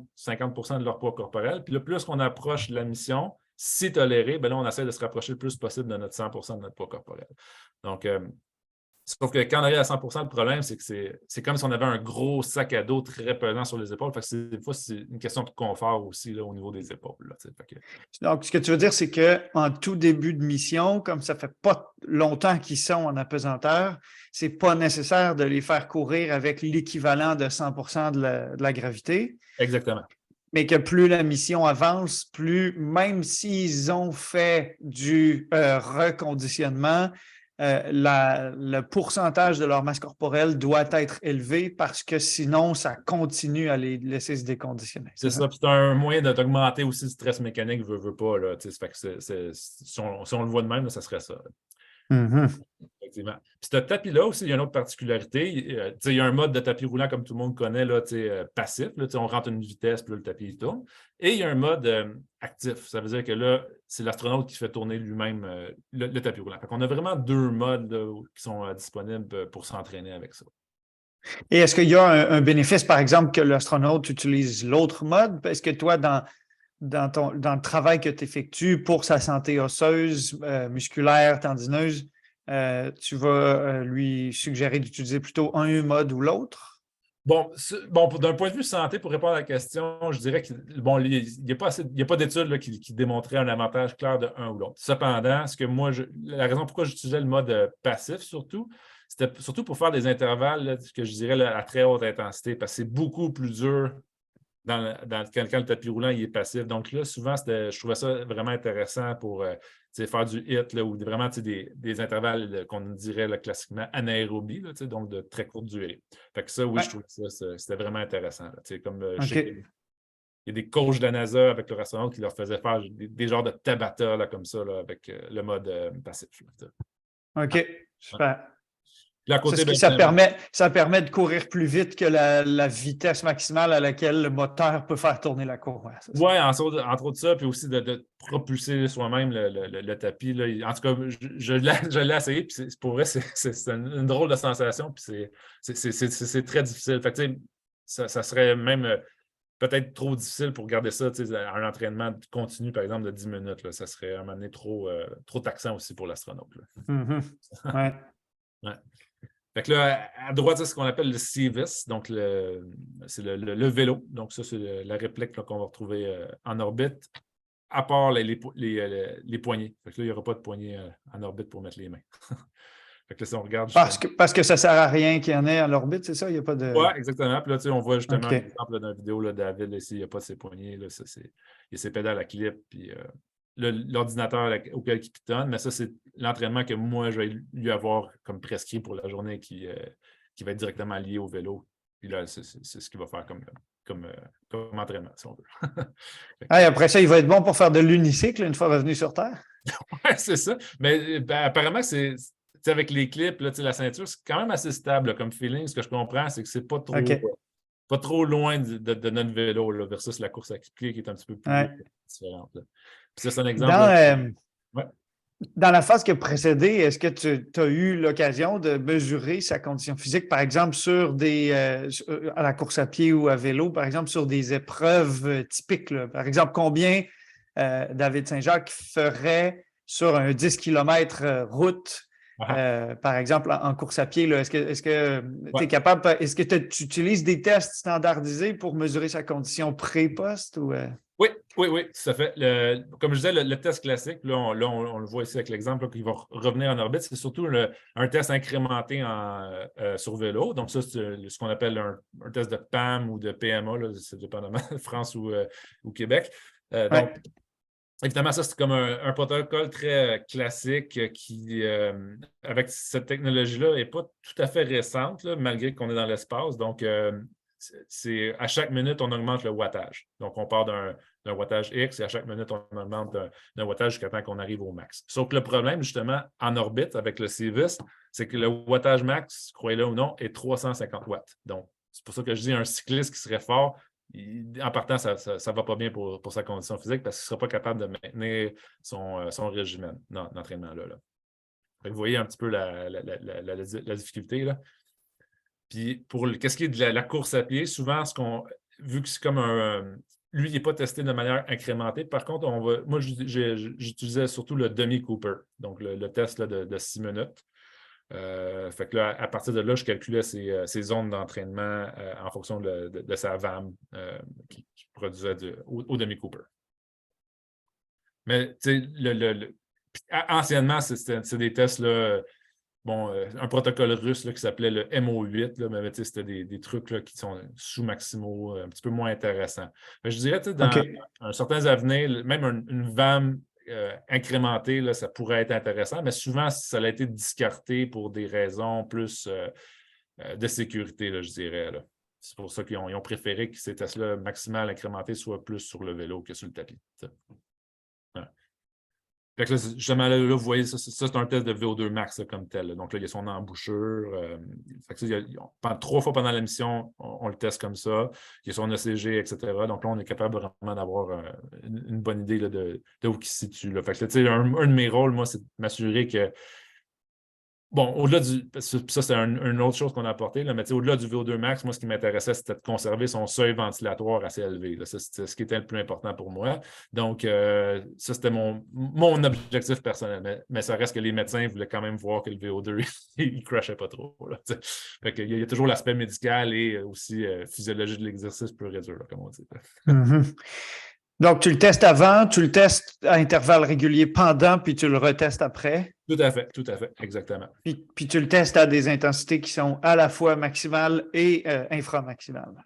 B: % de leur poids corporel. Puis là, plus qu'on approche de la mission, si toléré, bien là, on essaie de se rapprocher le plus possible de notre 100 % de notre poids corporel. Donc, sauf que quand on arrive à 100 %, le problème, c'est que c'est comme si on avait un gros sac à dos très pesant sur les épaules. Fait que des fois, c'est une question de confort aussi là, au niveau des épaules. Là,
A: Donc, ce que tu veux dire, c'est qu'en tout début de mission, comme ça fait pas longtemps qu'ils sont en apesanteur, c'est pas nécessaire de les faire courir avec l'équivalent de 100 % de la gravité.
B: Exactement.
A: Mais que plus la mission avance, plus, même s'ils ont fait du reconditionnement, le pourcentage de leur masse corporelle doit être élevé parce que sinon, ça continue à les laisser se déconditionner.
B: C'est ça. Puis c'est un moyen d'augmenter aussi le stress mécanique, veut pas. Là, fait que si on le voit de même, là, ça serait ça. Effectivement. Puis ce tapis-là aussi, il y a une autre particularité. Il y a un mode de tapis roulant, comme tout le monde connaît, là, passif. Là, on rentre une vitesse, puis là, le tapis il tourne. Et il y a un mode actif. Ça veut dire que là, c'est l'astronaute qui fait tourner lui-même le tapis roulant. Fait qu'on a vraiment deux modes là, qui sont disponibles pour s'entraîner avec ça.
A: Et est-ce qu'il y a un bénéfice, par exemple, que l'astronaute utilise l'autre mode? Est-ce que toi, dans le travail que tu effectues pour sa santé osseuse, musculaire, tendineuse, tu vas lui suggérer d'utiliser plutôt un mode ou l'autre?
B: Bon, d'un point de vue santé, pour répondre à la question, je dirais qu'il n'y a pas d'études qui démontraient un avantage clair de un ou l'autre. Cependant, la raison pourquoi j'utilisais le mode passif surtout, c'était surtout pour faire des intervalles là, que je dirais là, à très haute intensité, parce que c'est beaucoup plus dur quand le tapis roulant il est passif. Donc là, souvent, je trouvais ça vraiment intéressant pour faire du HIIT là, ou vraiment des intervalles qu'on dirait là, classiquement anaérobie, là, donc de très courte durée. Fait que ça, oui, je trouvais que c'était vraiment intéressant. Là, comme je sais qu'il y a des coachs de la NASA avec leur astronaute qui leur faisaient faire des genres de Tabata là, comme ça, là, avec le mode passif. Là,
A: OK, super.
B: Là, à côté,
A: ça permet de courir plus vite que la vitesse maximale à laquelle le moteur peut faire tourner la courroie.
B: Oui, entre autres ça, puis aussi de propulser soi-même le tapis. Là. En tout cas, je l'ai essayé, puis pour vrai, c'est une drôle de sensation, puis c'est très difficile. Fait que, ça serait même peut-être trop difficile pour garder ça, un entraînement continu, par exemple, de 10 minutes. Là. Ça serait à un moment donné trop taxant aussi pour l'astronaute.
A: Ouais.
B: Ouais. Fait que là, à droite, c'est ce qu'on appelle le CVIS, donc c'est le vélo. Donc, ça, c'est la réplique qu'on va retrouver en orbite, à part les poignées. Fait que là, il n'y aura pas de poignées en orbite pour mettre les mains. Fait que là, si on regarde.
A: Parce que ça ne sert à rien qu'il y en ait en orbite, c'est ça? Il n'y a pas de.
B: Oui, exactement. Puis là, on voit justement un exemple dans la vidéo, là, David, là, ici, il n'y a pas de ses poignées. Là, il y a ses pédales à clip, puis l'ordinateur auquel il pitonne, mais ça, c'est l'entraînement que moi, je vais lui avoir comme prescrit pour la journée qui va être directement lié au vélo. Puis là, c'est ce qu'il va faire comme entraînement, si on veut.
A: Après ça, il va être bon pour faire de l'unicycle une fois revenu sur Terre.
B: Oui, c'est ça. Mais apparemment, c'est avec les clips, là, la ceinture, c'est quand même assez stable là, comme feeling. Ce que je comprends, c'est que c'est pas trop loin de notre vélo là, versus la course à pied qui est un petit peu plus différente. Là. Puis ça, c'est un exemple.
A: Dans la phase qui a précédé, est-ce que tu as eu l'occasion de mesurer sa condition physique, par exemple, à la course à pied ou à vélo, par exemple, sur des épreuves typiques? Là? Par exemple, combien David Saint-Jacques ferait sur un 10 km route, par exemple, en course à pied? Est-ce que tu es capable, est-ce que tu utilises des tests standardisés pour mesurer sa condition pré-poste?
B: Oui, tout à fait. Comme je disais, le test classique, là, on le voit ici avec l'exemple qui va revenir en orbite, c'est surtout un test incrémenté sur vélo. Donc, ça, c'est ce qu'on appelle un test de PAM ou de PMA, là, c'est dépendamment de France ou Québec. Donc, évidemment, ça, c'est comme un protocole très classique qui, avec cette technologie-là, n'est pas tout à fait récente, là, malgré qu'on est dans l'espace. Donc, c'est à chaque minute, on augmente le wattage. Donc, on part d'un wattage X et à chaque minute, on augmente d'un wattage jusqu'à temps qu'on arrive au max. Sauf que le problème, justement, en orbite avec le CVIS, c'est que le wattage max, croyez-le ou non, est 350 watts. Donc, c'est pour ça que je dis un cycliste qui serait fort, en partant, ça ne va pas bien pour sa condition physique parce qu'il ne sera pas capable de maintenir son régime d'entraînement-là. Vous voyez un petit peu la difficulté, là. Puis, qu'est-ce qui est de la course à pied, souvent, vu que c'est comme lui, il n'est pas testé de manière incrémentée. Par contre, moi, j'utilisais surtout le demi-Cooper, donc le test là, de 6 minutes. Fait que là, à partir de là, je calculais ses zones d'entraînement en fonction de sa VAM qui produisait au demi-Cooper. Mais, tu sais, anciennement, c'est des tests, là, un protocole russe là, qui s'appelait le MO8, là, mais c'était des trucs là, qui sont sous-maximaux, un petit peu moins intéressants. Mais je dirais, dans un certain avenir, même une VAM incrémentée, là, ça pourrait être intéressant, mais souvent, ça a été discarté pour des raisons plus de sécurité, là, je dirais. Là. C'est pour ça qu'ils ont préféré que ces tests-là maximales incrémentés soient plus sur le vélo que sur le tapis. Ouais. Fait que là, justement, là, vous voyez, ça c'est un test de VO2 max là, comme tel. Là. Donc là, il y a son embouchure. Fait que 3 fois pendant la mission, on le teste comme ça. Il y a son ECG, etc. Donc là, on est capable vraiment d'avoir une bonne idée là, de où il se situe. Là. Fait que là, un de mes rôles, moi, c'est de m'assurer que au-delà ça, c'est une autre chose qu'on a apporté, là, mais au-delà du VO2 max, moi, ce qui m'intéressait, c'était de conserver son seuil ventilatoire assez élevé. Là. Ça, c'était ce qui était le plus important pour moi. Donc, ça, c'était mon objectif personnel. Mais ça reste que les médecins voulaient quand même voir que le VO2, il ne crashait pas trop. Là, fait qu'il y a toujours l'aspect médical et aussi physiologie de l'exercice pur et dur, là, comme on dit.
A: Mm-hmm. Donc, tu le testes avant, tu le testes à intervalles réguliers pendant, puis tu le retestes après.
B: Tout à fait, exactement.
A: Puis tu le testes à des intensités qui sont à la fois maximales et inframaximales.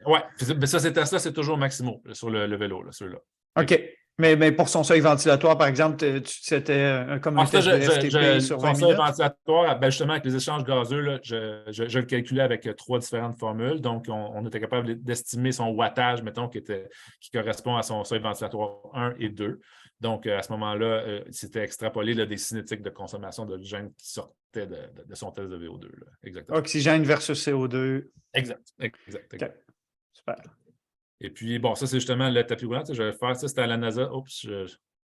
B: Oui, ça, ces tests-là, c'est toujours maximaux sur le vélo, là, ceux-là.
A: OK. Mais pour son seuil ventilatoire, par exemple, c'était comme un test de FTP sur 20 minutes?
B: Son seuil ventilatoire, justement, avec les échanges gazeux, là, je le calculais avec 3 différentes formules. Donc, on était capable d'estimer son wattage, mettons, qui correspond à son seuil ventilatoire 1 et 2. Donc, à ce moment-là, c'était extrapolé là, des cinétiques de consommation d'oxygène qui sortaient de son test de VO2. Là. Exactement.
A: Oxygène versus CO2.
B: Exact.
A: Okay. Super.
B: Et puis, ça, c'est justement le tapis roulant. Je vais faire ça, c'était à la NASA. Oups,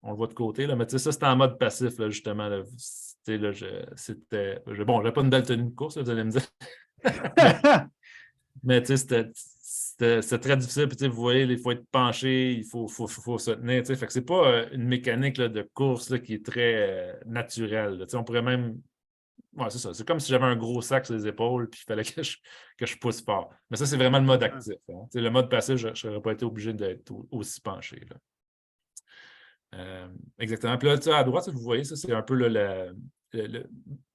B: on le voit de côté, là, mais ça, c'était en mode passif, là, justement. Là, j'avais pas une belle tenue de course, là, vous allez me dire. mais c'était très difficile. Puis, vous voyez, il faut être penché, il faut se tenir. Fait que c'est pas une mécanique là, de course là, qui est très naturelle. On pourrait même. Ouais, c'est ça. C'est comme si j'avais un gros sac sur les épaules puis il fallait que je pousse fort. Mais ça, c'est vraiment le mode actif. Hein. Le mode passif, je n'aurais pas été obligé d'être aussi penché. Là. Exactement. Puis là, à droite, vous voyez, ça, c'est un peu le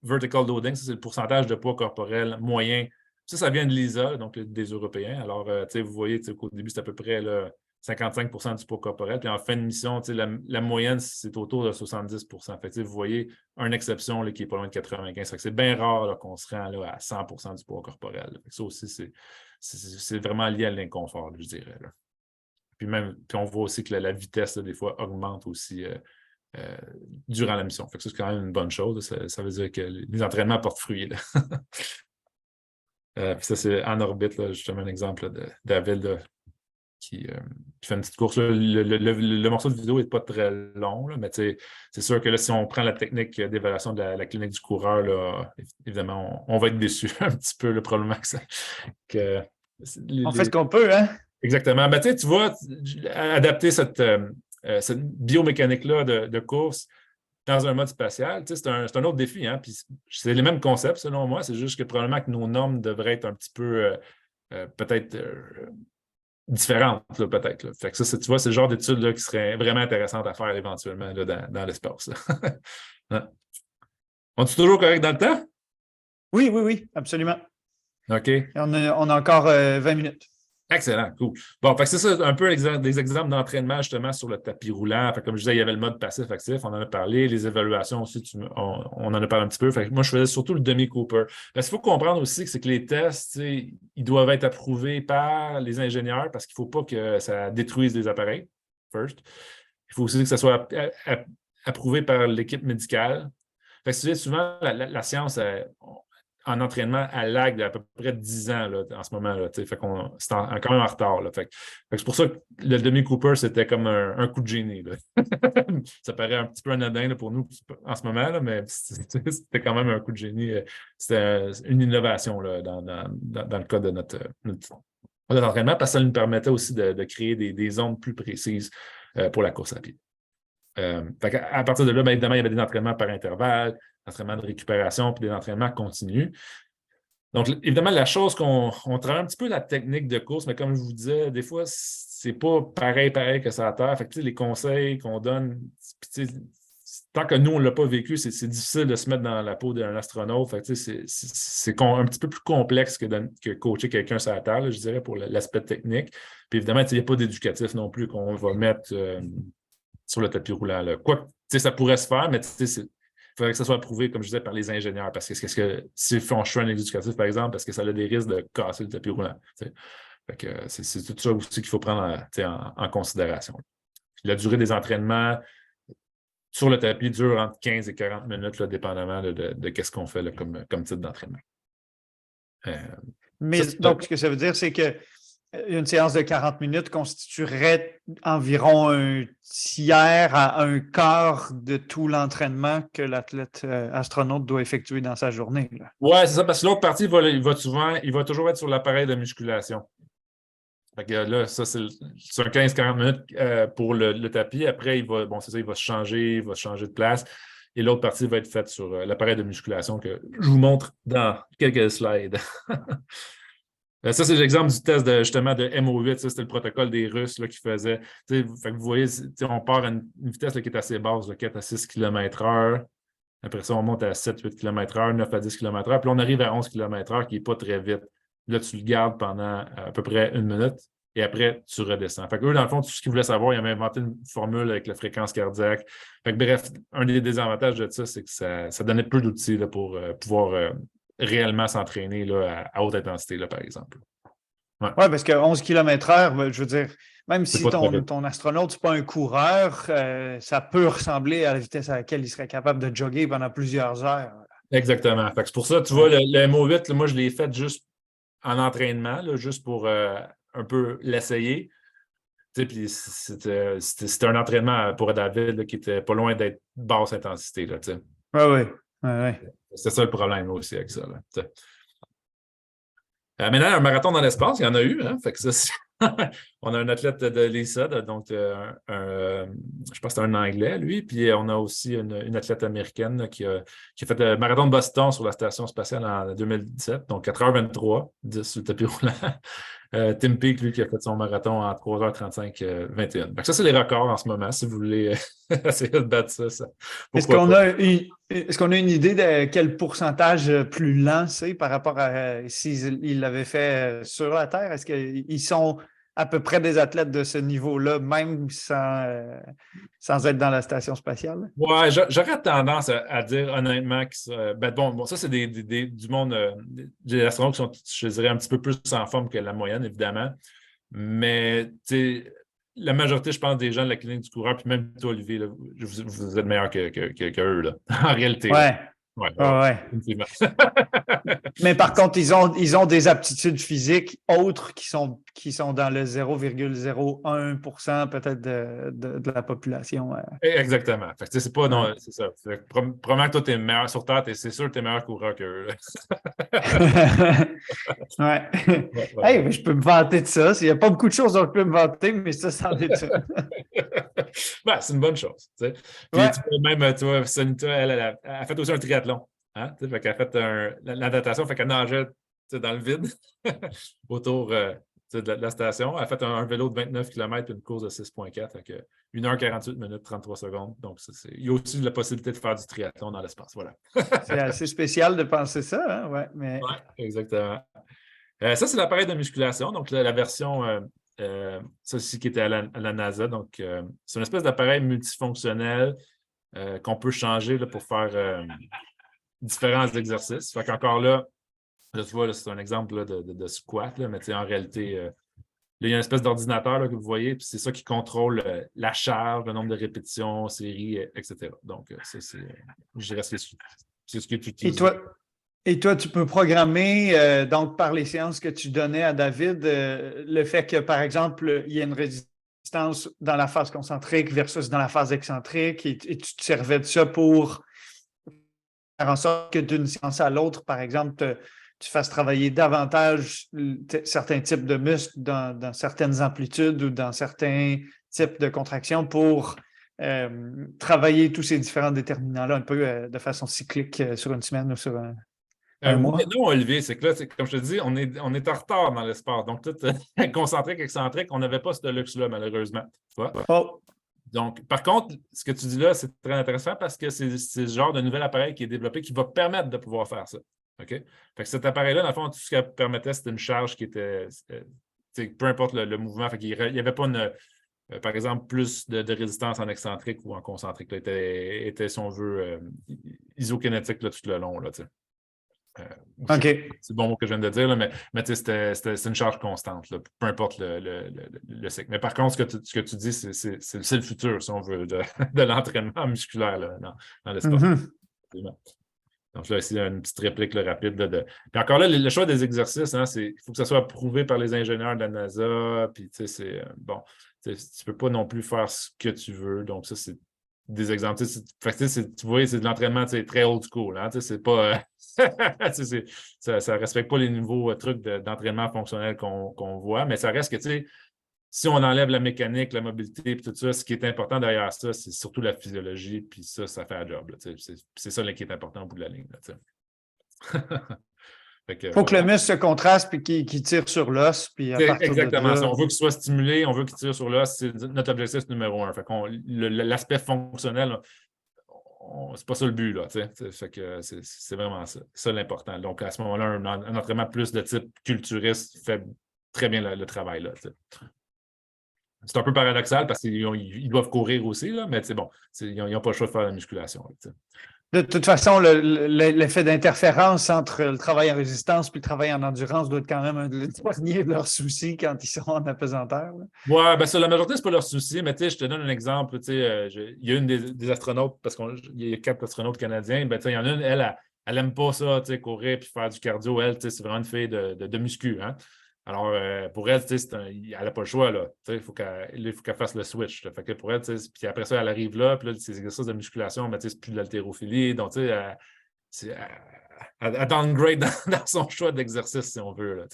B: vertical loading. Ça, c'est le pourcentage de poids corporel moyen. Ça vient de l'ISA, donc des Européens. Alors, vous voyez qu'au début, c'est à peu près là, 55% du poids corporel. Puis en fin de mission, la moyenne, c'est autour de 70%. Fait que, vous voyez une exception là, qui est pas loin de 95%. Fait que c'est bien rare là, qu'on se rend là, à 100% du poids corporel. Fait que ça aussi, c'est vraiment lié à l'inconfort, je dirais. Là. Puis on voit aussi que la vitesse, là, des fois, augmente aussi durant la mission. Fait que ça, c'est quand même une bonne chose. Ça veut dire que les entraînements portent fruit. Là. Puis ça, c'est en orbite, là, justement, un exemple là, de David là, qui fait une petite course. Là. Le morceau de vidéo n'est pas très long, là, mais c'est sûr que là, si on prend la technique d'évaluation de la clinique du coureur, là, évidemment, on va être déçu un petit peu, le problème que
A: on fait ce qu'on peut, hein?
B: Exactement. Ben, tu vois, adapter cette biomécanique-là de course dans un mode spatial, c'est un autre défi. Hein? Puis c'est les mêmes concepts, selon moi. C'est juste que probablement que nos normes devraient être un petit peu peut-être différentes, là, peut-être. Là. Fait que ça, tu vois, c'est le genre d'études qui serait vraiment intéressante à faire éventuellement là, dans l'espace. Hein? On est toujours correct dans le temps?
A: Oui, absolument.
B: OK.
A: On a encore 20 minutes.
B: Excellent, cool. Bon, fait que c'est ça un peu des exemples d'entraînement justement sur le tapis roulant. Fait que comme je disais, il y avait le mode passif-actif, on en a parlé. Les évaluations aussi, on en a parlé un petit peu. Fait que moi, je faisais surtout le demi-Cooper. Parce qu'il faut comprendre aussi que c'est que les tests, ils doivent être approuvés par les ingénieurs parce qu'il ne faut pas que ça détruise les appareils, first. Il faut aussi que ça soit approuvé par l'équipe médicale. Fait que souvent, la science, en entraînement, elle lag d'à peu près 10 ans là, en ce moment. Là, fait qu'on, c'est quand même en retard. Là. Fait que c'est pour ça que le demi-Cooper, c'était comme un coup de génie. Là. Ça paraît un petit peu anodin là, pour nous en ce moment, là, mais c'était quand même un coup de génie. C'était une innovation là, dans le cas de notre entraînement, parce que ça nous permettait aussi de créer des zones plus précises pour la course à pied. À partir de là, bien évidemment, il y avait des entraînements par intervalle, des entraînements de récupération, puis des entraînements continus. Donc, évidemment, la chose qu'on travaille un petit peu la technique de course, mais comme je vous disais, des fois, c'est pas pareil que ça à terre. Fait que, les conseils qu'on donne, tant que nous, on ne l'a pas vécu, c'est difficile de se mettre dans la peau d'un astronaute. Fait que, c'est un petit peu plus complexe que coacher quelqu'un sur la terre, là, je dirais, pour l'aspect technique. Puis évidemment, il n'y a pas d'éducatif non plus qu'on va mettre sur le tapis roulant. Quoi, ça pourrait se faire, mais il faudrait que ça soit approuvé, comme je disais, par les ingénieurs. Parce que s'ils font choix en éducatif, par exemple, parce que ça a des risques de casser le tapis roulant. Fait que c'est tout ça aussi qu'il faut prendre en considération. La durée des entraînements sur le tapis dure entre 15 et 40 minutes, là, dépendamment de qu'est-ce qu'on fait là, comme type d'entraînement.
A: Mais donc, ce que ça veut dire, c'est que une séance de 40 minutes constituerait environ un tiers à un quart de tout l'entraînement que l'athlète astronaute doit effectuer dans sa journée.
B: Oui, c'est ça, parce que l'autre partie, il va toujours être sur l'appareil de musculation. Fait que là, ça, c'est un 15-40 minutes pour le tapis. Après, il va se changer, de place. Et l'autre partie va être faite sur l'appareil de musculation que je vous montre dans quelques slides. Ça, c'est l'exemple du test justement de MO8. Ça, c'était le protocole des Russes là, qui faisait. Fait que vous voyez, on part à une vitesse là, qui est assez basse, là, 4 à 6 km/h. Après ça, on monte à 7-8 km/h, 9 à 10 km/h. Puis là, on arrive à 11 km/h, qui n'est pas très vite. Là, tu le gardes pendant à peu près 1 minute et après, tu redescends. Fait qu'eux, dans le fond, tout ce qu'ils voulaient savoir, ils avaient inventé une formule avec la fréquence cardiaque. Fait que, bref, un des désavantages de ça, c'est que ça donnait peu d'outils là, pour pouvoir réellement s'entraîner là, à haute intensité, là, par exemple.
A: Oui, parce que 11 km/h, je veux dire, même si ton astronaute, ce n'est pas un coureur, ça peut ressembler à la vitesse à laquelle il serait capable de jogger pendant plusieurs heures.
B: Exactement. Fait que c'est pour ça, tu vois, le MO8, là, moi, je l'ai fait juste en entraînement, là, juste pour un peu l'essayer. Puis c'était un entraînement pour David là, qui était pas loin d'être basse intensité.
A: Oui.
B: C'est ça le problème aussi avec ça. Là, maintenant, un marathon dans l'espace, il y en a eu. Hein? Fait que ça, on a un athlète de l'ESA, donc je pense que c'est un Anglais, lui. Puis on a aussi une athlète américaine là, qui a fait le marathon de Boston sur la station spatiale en 2017, donc 4h23, 10 sur le tapis roulant. Tim Peake, lui, qui a fait son marathon en 3h35, 21. Donc, ça, c'est les records en ce moment. Si vous voulez essayer de battre ça.
A: Est-ce qu'on a une idée de quel pourcentage plus lent c'est par rapport à s'ils l'avaient fait sur la Terre? Est-ce qu'ils sont à peu près des athlètes de ce niveau-là, même sans être dans la station spatiale?
B: Ouais, j'aurais tendance à dire honnêtement que bon, ça, c'est du monde des astronautes qui sont, je dirais, un petit peu plus en forme que la moyenne, évidemment. Mais la majorité, je pense, des gens de la clinique du coureur, puis même toi, Olivier, là, vous êtes meilleur que eux, là, en réalité.
A: Ouais.
B: Ouais.
A: Mais par contre, ils ont des aptitudes physiques autres qui sont dans le 0,01% peut-être de la population.
B: Exactement. Fait que, c'est pas, non, c'est ça. Probablement que toi, tu es meilleur sur Terre, c'est sûr que tu es meilleur coureur qu'eux.
A: Ouais. Hey, mais je peux me vanter de ça. Il n'y a pas beaucoup de choses dont je peux me vanter, mais ça, c'en est ça.
B: Ben, c'est une bonne chose. Puis tu peux même, tu vois, Sonita, elle a fait aussi un triathlon. Hein? Fait qu'elle a fait la natation, fait qu'elle nageait dans le vide autour de la station. Elle a fait un vélo de 29 km et une course de 6,4. Fait que 1h48 minutes, 33 secondes. Donc, il y a aussi la possibilité de faire du triathlon dans l'espace. Voilà.
A: C'est assez spécial de penser ça, hein? Ouais,
B: exactement. Ça, c'est l'appareil de musculation. Donc, la version, ça aussi qui était à la NASA. Donc, c'est une espèce d'appareil multifonctionnel qu'on peut changer là, pour faire différents exercices. Fait qu'encore là, tu vois, là, c'est un exemple là, de squat, là, mais en réalité, là, il y a une espèce d'ordinateur là, que vous voyez, puis c'est ça qui contrôle la charge, le nombre de répétitions, séries, etc. Donc, ça, je dirais que c'est ce que tu
A: Et
B: utilises.
A: toi, et toi, tu peux programmer, donc par les séances que tu donnais à David, le fait que, par exemple, il y a une résistance dans la phase concentrique versus dans la phase excentrique, et tu te servais de ça pour faire en sorte que d'une séance à l'autre, par exemple, tu fasses travailler davantage certains types de muscles dans certaines amplitudes ou dans certains types de contractions pour travailler tous ces différents déterminants-là un peu de façon cyclique sur une semaine ou sur un
B: Oui et
A: mois.
B: non, Olivier, c'est que là, comme je te dis, on est en retard dans le sport. Donc, tout concentrique, excentrique, on n'avait pas ce luxe-là, malheureusement. Tu vois?
A: Oh,
B: Donc, par contre, ce que tu dis là, c'est très intéressant parce que c'est ce genre de nouvel appareil qui est développé qui va permettre de pouvoir faire ça. OK? Fait que cet appareil-là, dans le fond, tout ce qu'il permettait, c'était une charge qui était, peu importe le mouvement, fait qu'il n'y avait pas, par exemple, plus de résistance en excentrique ou en concentrique. Là, était, si on veut, isokinétique là, tout le long. Là,
A: OK.
B: c'est le bon mot que je viens de dire, là, mais c'est une charge constante, là, peu importe le cycle. Mais par contre, ce que tu dis, c'est le futur, si on veut, de l'entraînement musculaire là, dans le sport.
A: Mm-hmm.
B: Donc là, ici, une petite réplique là, rapide. Puis encore là, le choix des exercices, hein, il faut que ça soit approuvé par les ingénieurs de la NASA. Puis, tu sais, c'est bon, tu ne peux pas non plus faire ce que tu veux. Donc, ça, c'est des exemples. Tu vois, c'est de l'entraînement très old school. Hein, c'est pas. Ça ne respecte pas les nouveaux trucs d'entraînement fonctionnel qu'on voit, mais ça reste que, tu sais, si on enlève la mécanique, la mobilité et tout ça, ce qui est important derrière ça, c'est surtout la physiologie, puis ça fait un job. C'est ça là, qui est important au bout de la ligne. Fait que,
A: Il faut que le
B: voilà.
A: muscle se contraste et qu'il tire sur l'os, puis à
B: C'est
A: partir de
B: exactement ça.
A: là.
B: On veut qu'il soit stimulé, on veut qu'il tire sur l'os. C'est notre objectif numéro un. Fait l'aspect fonctionnel, c'est pas ça le but. Là, fait que c'est vraiment ça. C'est ça l'important. Donc, à ce moment-là, un entraînement plus de type culturiste fait très bien le travail. Là, c'est un peu paradoxal parce qu'ils doivent courir aussi, là, mais bon, ils n'ont pas le choix de faire la musculation. Là,
A: De toute façon, l'effet d'interférence entre le travail en résistance et le travail en endurance doit être quand même un des derniers de leurs soucis quand ils sont en apesanteur.
B: ouais, ben ça, la majorité, c'est pas leur souci, mais je te donne un exemple. Il y a une des astronautes, parce qu'il y a 4 astronautes canadiens, ben, il y en a une, elle n'aime pas ça, courir et faire du cardio. Elle, c'est vraiment une fille de muscu. Hein? Alors, pour elle, elle n'a pas le choix. Là. Il faut qu'elle fasse le switch. Là. Fait que pour elle, puis après ça, elle arrive là, puis là, ces exercices de musculation, ben, c'est plus de l'haltérophilie. Donc, elle downgrade dans son choix d'exercice, si on veut. Là,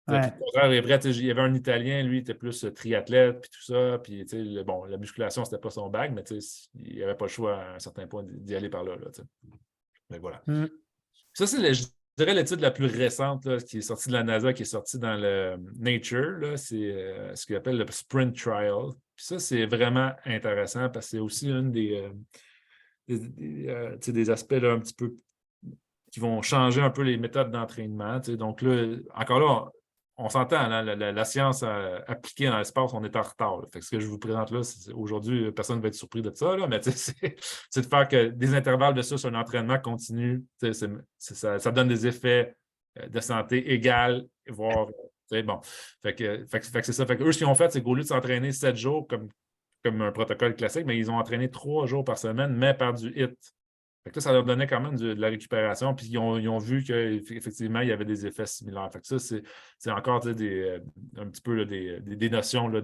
A: Ouais.
B: puis, le contraire est vrai, il y avait un Italien, lui, il était plus triathlète, puis tout ça. Puis, bon, la musculation, c'était pas son bag, mais il n'avait pas le choix à un certain point d'y aller par là. Mais voilà.
A: Mm.
B: Ça, c'est, je dirais, l'étude la plus récente là, qui est sortie de la NASA, qui est sortie dans le Nature. Là, c'est ce qu'on appelle le Sprint Trial. Puis ça, c'est vraiment intéressant parce que c'est aussi une des aspects là, un petit peu qui vont changer un peu les méthodes d'entraînement. Donc là, encore là, on s'entend, hein, la science appliquée dans l'espace, on est en retard. Fait que ce que je vous présente là, aujourd'hui, personne ne va être surpris de ça, là, mais c'est de faire que des intervalles de ça sur un entraînement continu, ça donne des effets de santé égaux, voire bon. Fait que c'est ça. Fait que eux, ce qu'ils ont fait, c'est qu'au lieu de s'entraîner 7 jours comme un protocole classique, mais ils ont entraîné 3 jours par semaine, mais par du HIIT. Fait que ça leur donnait quand même de la récupération, puis ils ont vu qu'effectivement, il y avait des effets similaires. Fait que ça, c'est encore un petit peu là, des notions là,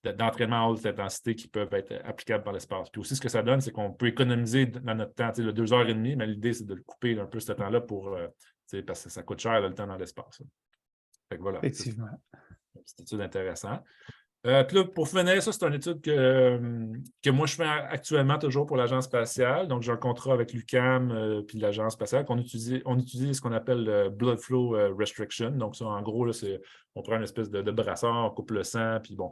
B: d'entraînement à haute intensité qui peuvent être applicables par l'espace. Puis aussi, ce que ça donne, c'est qu'on peut économiser dans notre temps, le 2h30, mais l'idée, c'est de le couper un peu ce temps-là parce que ça coûte cher le temps dans l'espace. Fait que voilà.
A: Effectivement.
B: C'est une petite étude intéressante. Puis là, pour finir, ça, c'est une étude que moi, je fais actuellement toujours pour l'Agence spatiale. Donc, j'ai un contrat avec l'UQAM puis l'Agence spatiale on utilise ce qu'on appelle le Blood Flow Restriction. Donc, ça, en gros, là, on prend une espèce de brassard, on coupe le sang, puis bon,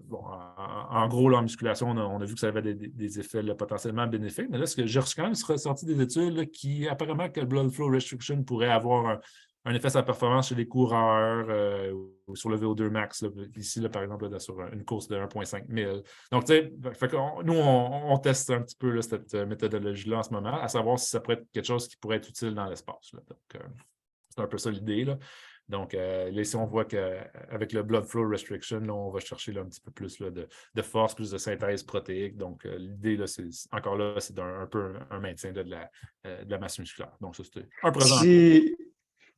B: en gros, là, en musculation, on a vu que ça avait des effets là, potentiellement bénéfiques. Mais là, ce que j'ai reçu quand même, c'est ressorti des études là, qui, apparemment, que le Blood Flow Restriction pourrait avoir un effet sur la performance chez les coureurs ou sur le VO2 max, là, ici, là, par exemple, là, sur une course de 1,5 000. Donc, tu sais, nous, on teste un petit peu là, cette méthodologie-là en ce moment, à savoir si ça pourrait être quelque chose qui pourrait être utile dans l'espace. Donc, c'est un peu ça l'idée. Là. Donc, là, ici, on voit qu'avec le blood flow restriction, là, on va chercher là, un petit peu plus là, de force, plus de synthèse protéique. Donc, l'idée, là, c'est un peu un maintien de la masse musculaire. Donc, ça, c'était un présent.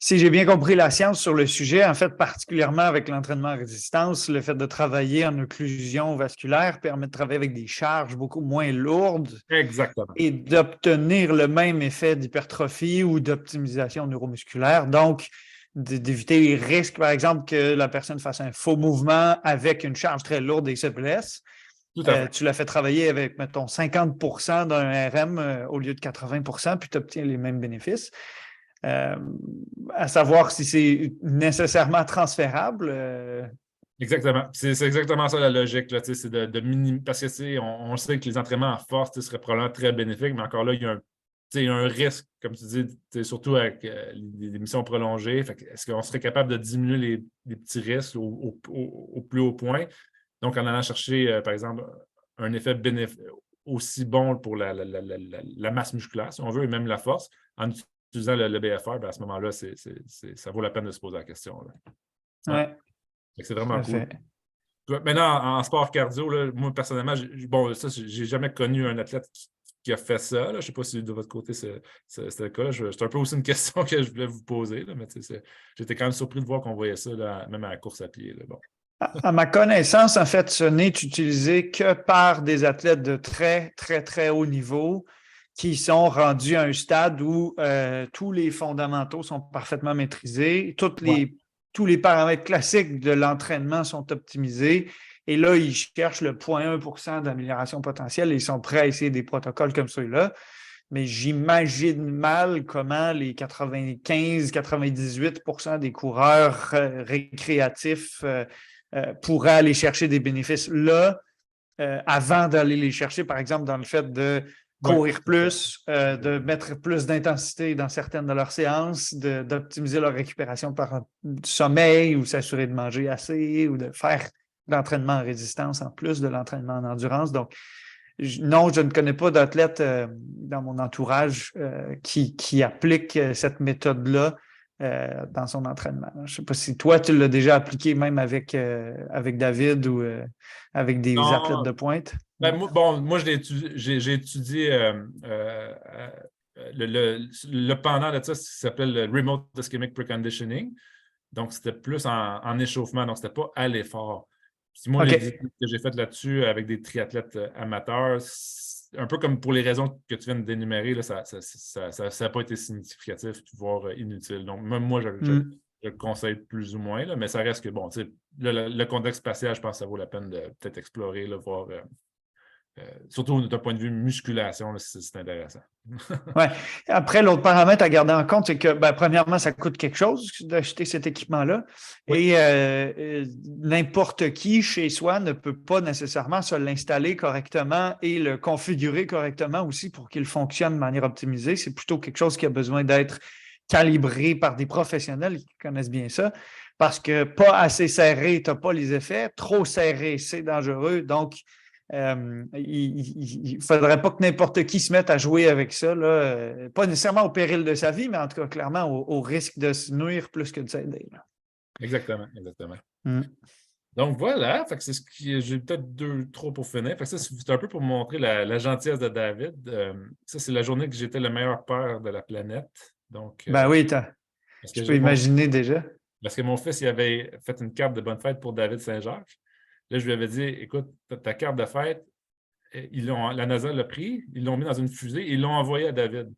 A: Si j'ai bien compris la science sur le sujet, en fait, particulièrement avec l'entraînement à résistance, le fait de travailler en occlusion vasculaire permet de travailler avec des charges beaucoup moins lourdes.
B: Exactement.
A: Et d'obtenir le même effet d'hypertrophie ou d'optimisation neuromusculaire. Donc, d'éviter les risques, par exemple, que la personne fasse un faux mouvement avec une charge très lourde et se blesse.
B: Tout à fait.
A: Tu l'as fait travailler avec, mettons, 50 d'un RM au lieu de 80 puis tu obtiens les mêmes bénéfices. À savoir si c'est nécessairement transférable.
B: Exactement. C'est exactement ça la logique. Là, c'est de minimiser. Parce que on sait que les entraînements en force seraient probablement très bénéfiques, mais encore là, il y a un risque, comme tu dis, surtout avec les missions prolongées. Est-ce qu'on serait capable de diminuer les petits risques au plus haut point? Donc, en allant chercher, par exemple, un effet aussi bon pour la masse musculaire, si on veut, et même la force, en utilisant le BFR, à ce moment-là, ça vaut la peine de se poser la question. Là.
A: Ouais.
B: C'est vraiment cool. Maintenant, en sport cardio, là, moi, personnellement, j'ai jamais connu un athlète qui a fait ça. Là. Je ne sais pas si de votre côté, c'était le cas. C'est un peu aussi une question que je voulais vous poser. Là, mais j'étais quand même surpris de voir qu'on voyait ça, là, même à la course à pied. Là. Bon.
A: À ma connaissance, en fait, ce n'est utilisé que par des athlètes de très, très, très haut niveau qui sont rendus à un stade où tous les fondamentaux sont parfaitement maîtrisés, tous les paramètres classiques de l'entraînement sont optimisés. Et là, ils cherchent le 0,1 % d'amélioration potentielle et ils sont prêts à essayer des protocoles comme ceux-là. Mais j'imagine mal comment les 95-98 % des coureurs récréatifs pourraient aller chercher des bénéfices là avant d'aller les chercher, par exemple, dans le fait de courir plus, de mettre plus d'intensité dans certaines de leurs séances, d'optimiser leur récupération par sommeil ou s'assurer de manger assez ou de faire de l'entraînement en résistance en plus de l'entraînement en endurance. Donc, non, je ne connais pas d'athlète dans mon entourage qui applique cette méthode-là dans son entraînement. Je ne sais pas si toi, tu l'as déjà appliqué même avec David ou avec des athlètes de pointe.
B: Ben, moi j'ai étudié le pendant de ça, ce qui s'appelle le Remote Ischemic Preconditioning. Donc, c'était plus en échauffement, donc c'était pas à l'effort. Puis moi, les études que j'ai faites là-dessus avec des triathlètes amateurs, un peu comme pour les raisons que tu viens d'énumérer, là, ça n'a pas été significatif, voire inutile. Donc, même moi, je le conseille plus ou moins, là, mais ça reste que, bon, le contexte spatial, je pense que ça vaut la peine de peut-être explorer, là, voir... surtout d'un point de vue musculation, là, c'est intéressant.
A: Oui. Après, l'autre paramètre à garder en compte, c'est que, premièrement, ça coûte quelque chose d'acheter cet équipement-là. Oui. Et n'importe qui chez soi ne peut pas nécessairement se l'installer correctement et le configurer correctement aussi pour qu'il fonctionne de manière optimisée. C'est plutôt quelque chose qui a besoin d'être calibré par des professionnels qui connaissent bien ça. Parce que pas assez serré, tu n'as pas les effets. Trop serré, c'est dangereux. Donc, il ne faudrait pas que n'importe qui se mette à jouer avec ça, là. Pas nécessairement au péril de sa vie, mais en tout cas, clairement, au risque de se nuire plus que de s'aider. Exactement.
B: Donc voilà, c'est ce qui j'ai peut-être 2-3 pour finir. Ça, c'est un peu pour montrer la gentillesse de David. Ça, c'est la journée que j'étais le meilleur père de la planète. Donc,
A: oui, je peux imaginer déjà.
B: Parce que mon fils, il avait fait une carte de bonne fête pour David Saint-Jacques. Là, je lui avais dit, écoute, ta carte de fête, la NASA l'a pris, ils l'ont mis dans une fusée et ils l'ont envoyé à David.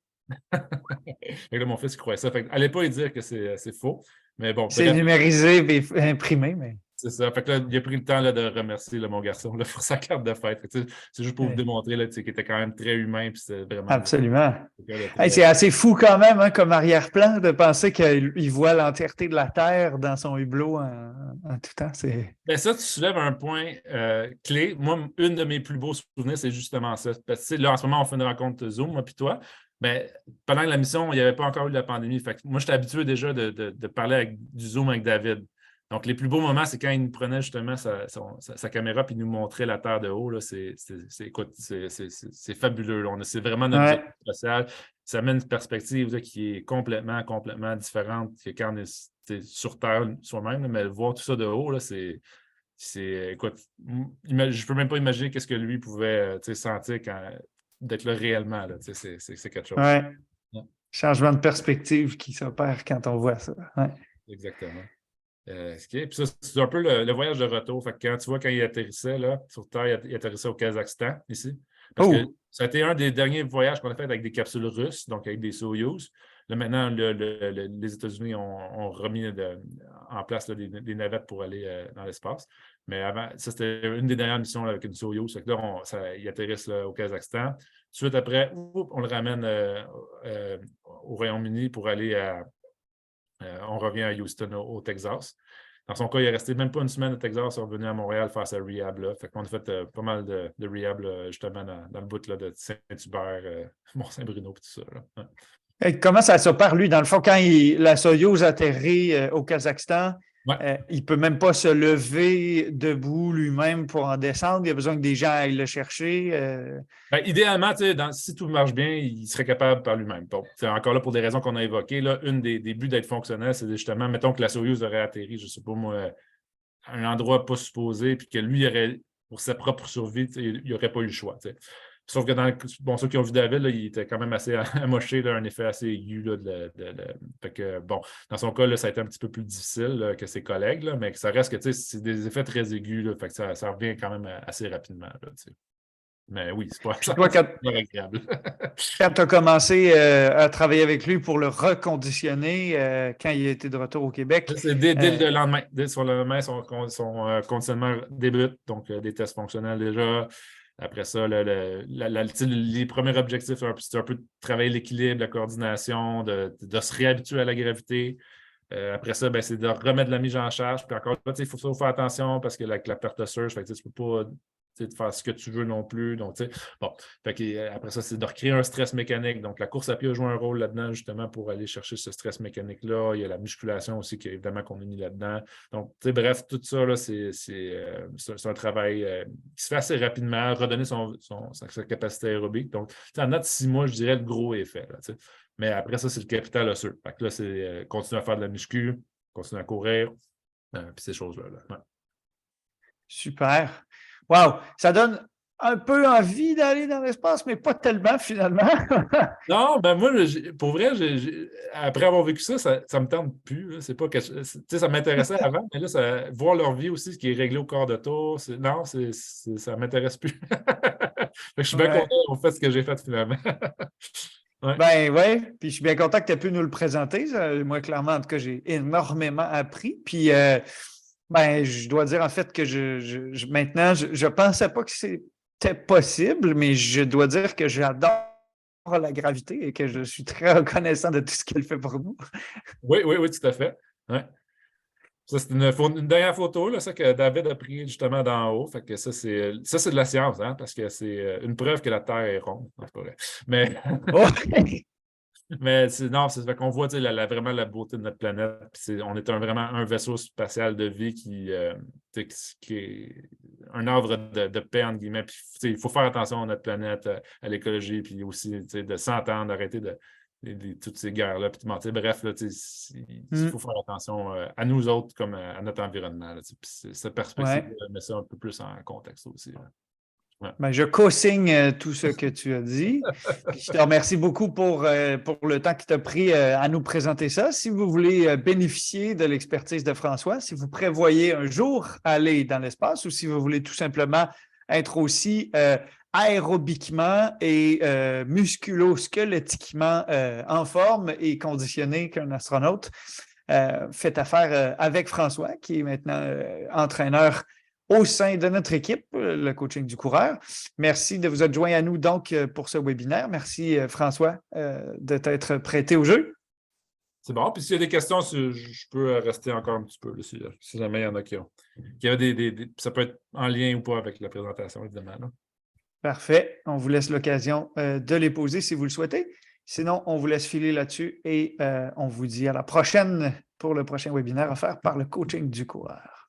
B: Et là, mon fils, il croyait ça. Allez pas lui dire que c'est faux. Mais bon.
A: C'est numérisé et imprimé, mais.
B: C'est ça. Là, il a pris le temps là, de remercier mon garçon là, pour sa carte de fête. C'est juste pour vous démontrer qu'il était quand même très humain. Vraiment,
A: absolument. C'est assez fou quand même, hein, comme arrière-plan, de penser qu'il voit l'entièreté de la Terre dans son hublot en tout temps.
B: Ça, tu soulèves un point clé. Moi, une de mes plus beaux souvenirs, c'est justement ça. Parce que là, en ce moment, on fait une rencontre Zoom, moi puis toi. Ben, pendant la mission, il n'y avait pas encore eu la pandémie. Fait que moi, j'étais habitué déjà de parler du Zoom avec David. Donc, les plus beaux moments, c'est quand il nous prenait justement sa caméra et il nous montrait la Terre de haut. Là. Écoute, c'est fabuleux. C'est vraiment notre vie
A: Ouais.
B: sociale. Ça met une perspective là, qui est complètement, complètement différente que quand on est sur Terre soi-même. Mais voir tout ça de haut, là, écoute, je ne peux même pas imaginer qu'est-ce que lui pouvait sentir d'être là réellement. Là, c'est quelque chose.
A: Ouais.
B: Ouais,
A: Changement de perspective qui s'opère quand on voit ça. Ouais.
B: exactement. Puis ça, c'est un peu le voyage de retour. Fait que quand tu vois, quand il atterrissait là, sur Terre, il atterrissait au Kazakhstan, ici. Parce que
A: Oh!
B: ça a été un des derniers voyages qu'on a fait avec des capsules russes, donc avec des Soyouz. Là, maintenant, les États-Unis ont remis en place là, des navettes pour aller dans l'espace. Mais avant, ça, c'était une des dernières missions là, avec une Soyouz. Fait que là, il atterrisse là, au Kazakhstan. Suite après, on le ramène au Royaume-Uni pour aller on revient à Houston, au Texas. Dans son cas, il est resté même pas une semaine au Texas, il est revenu à Montréal faire sa rehab. Là. Fait qu'on a fait pas mal de rehab là, justement dans le bout là, de Saint-Hubert, Mont-Saint-Bruno et tout ça. Là. Ouais.
A: Et comment ça s'opère, lui? Dans le fond, quand la Soyouz atterrit au Kazakhstan,
B: Ouais.
A: il ne peut même pas se lever debout lui-même pour en descendre. Il a besoin que des gens aillent le chercher.
B: Ben, idéalement, si tout marche bien, il serait capable par lui-même. Bon, c'est encore là pour des raisons qu'on a évoquées. Là, une des buts d'être fonctionnel, c'est justement, mettons que la Soyouz aurait atterri, je ne sais pas moi, à un endroit pas supposé, puis que lui, pour sa propre survie, il n'aurait pas eu le choix. T'sais. Sauf que ceux qui ont vu David, là, il était quand même assez amoché, là, un effet assez aigu. Là, fait que, bon, dans son cas, là, ça a été un petit peu plus difficile là, que ses collègues, là, mais ça reste que c'est des effets très aigus. Là, fait que ça revient quand même assez rapidement. Là, mais oui, c'est pas
A: Puis toi, quand
B: agréable.
A: tu as commencé à travailler avec lui pour le reconditionner quand il était de retour au Québec.
B: C'est dès le lendemain. Sur le lendemain, son conditionnement débute, donc des tests fonctionnels déjà. Après ça, les premiers objectifs, c'est un peu de travailler l'équilibre, la coordination, de se réhabituer à la gravité. Après ça, c'est de remettre de la mise en charge. Puis encore là, il faut faire attention parce que la perte de surge, tu ne peux pas de faire ce que tu veux non plus. Donc, bon. Après ça, c'est de recréer un stress mécanique. Donc, la course à pied a joué un rôle là-dedans, justement, pour aller chercher ce stress mécanique-là. Il y a la musculation aussi, évidemment, qu'on a mis là-dedans. Donc, bref, tout ça, là, c'est un travail qui se fait assez rapidement, redonner sa capacité aérobique. Donc, en note 6 mois, je dirais le gros effet. Là, mais après ça, c'est le capital osseux. Fait que là, c'est continuer à faire de la muscu, continuer à courir, puis ces choses-là. Là. Ouais.
A: Super. Wow! Ça donne un peu envie d'aller dans l'espace, mais pas tellement finalement.
B: Non, ben moi, pour vrai, après avoir vécu ça, ça me tente plus. Là. C'est pas ça m'intéressait avant, mais là, voir leur vie aussi, ce qui est réglé au quart de tour, non, ça m'intéresse plus. Je suis bien content d'avoir fait ce que j'ai fait finalement. Ouais.
A: Ben oui, puis je suis bien content que tu aies pu nous le présenter. Moi, clairement, en tout cas, j'ai énormément appris. Puis, je dois dire en fait que maintenant, je ne pensais pas que c'était possible, mais je dois dire que j'adore la gravité et que je suis très reconnaissant de tout ce qu'elle fait pour nous.
B: Oui, tout à fait. Ouais. Ça, c'est une dernière photo là, ça, que David a pris justement d'en haut. Fait que ça, c'est de la science, hein, parce que c'est une preuve que la Terre est ronde. Non, c'est pas vrai. Mais,
A: Oh!
B: mais non, c'est fait qu'on voit vraiment la beauté de notre planète. On est vraiment un vaisseau spatial de vie qui est un œuvre de paix, entre guillemets. Puis, il faut faire attention à notre planète, à l'écologie, puis aussi de s'entendre, d'arrêter toutes ces guerres-là. Puis, bref, là, il faut faire attention à nous autres comme à notre environnement. Là, cette perspective met ça un peu plus en contexte aussi. Là. Ouais.
A: Ben, je co-signe tout ce que tu as dit. Puis je te remercie beaucoup pour le temps que tu as pris à nous présenter ça. Si vous voulez bénéficier de l'expertise de François, si vous prévoyez un jour aller dans l'espace ou si vous voulez tout simplement être aussi aérobiquement et musculo-squelettiquement en forme et conditionné qu'un astronaute, faites affaire avec François, qui est maintenant entraîneur au sein de notre équipe, le coaching du coureur. Merci de vous être joint à nous donc pour ce webinaire. Merci François de t'être prêté au jeu.
B: C'est bon. Puis s'il y a des questions, je peux rester encore un petit peu là, si jamais il y en a qui ont. Ça peut être en lien ou pas avec la présentation, évidemment. Là.
A: Parfait. On vous laisse l'occasion de les poser si vous le souhaitez. Sinon, on vous laisse filer là-dessus et on vous dit à la prochaine pour le prochain webinaire offert par le coaching du coureur.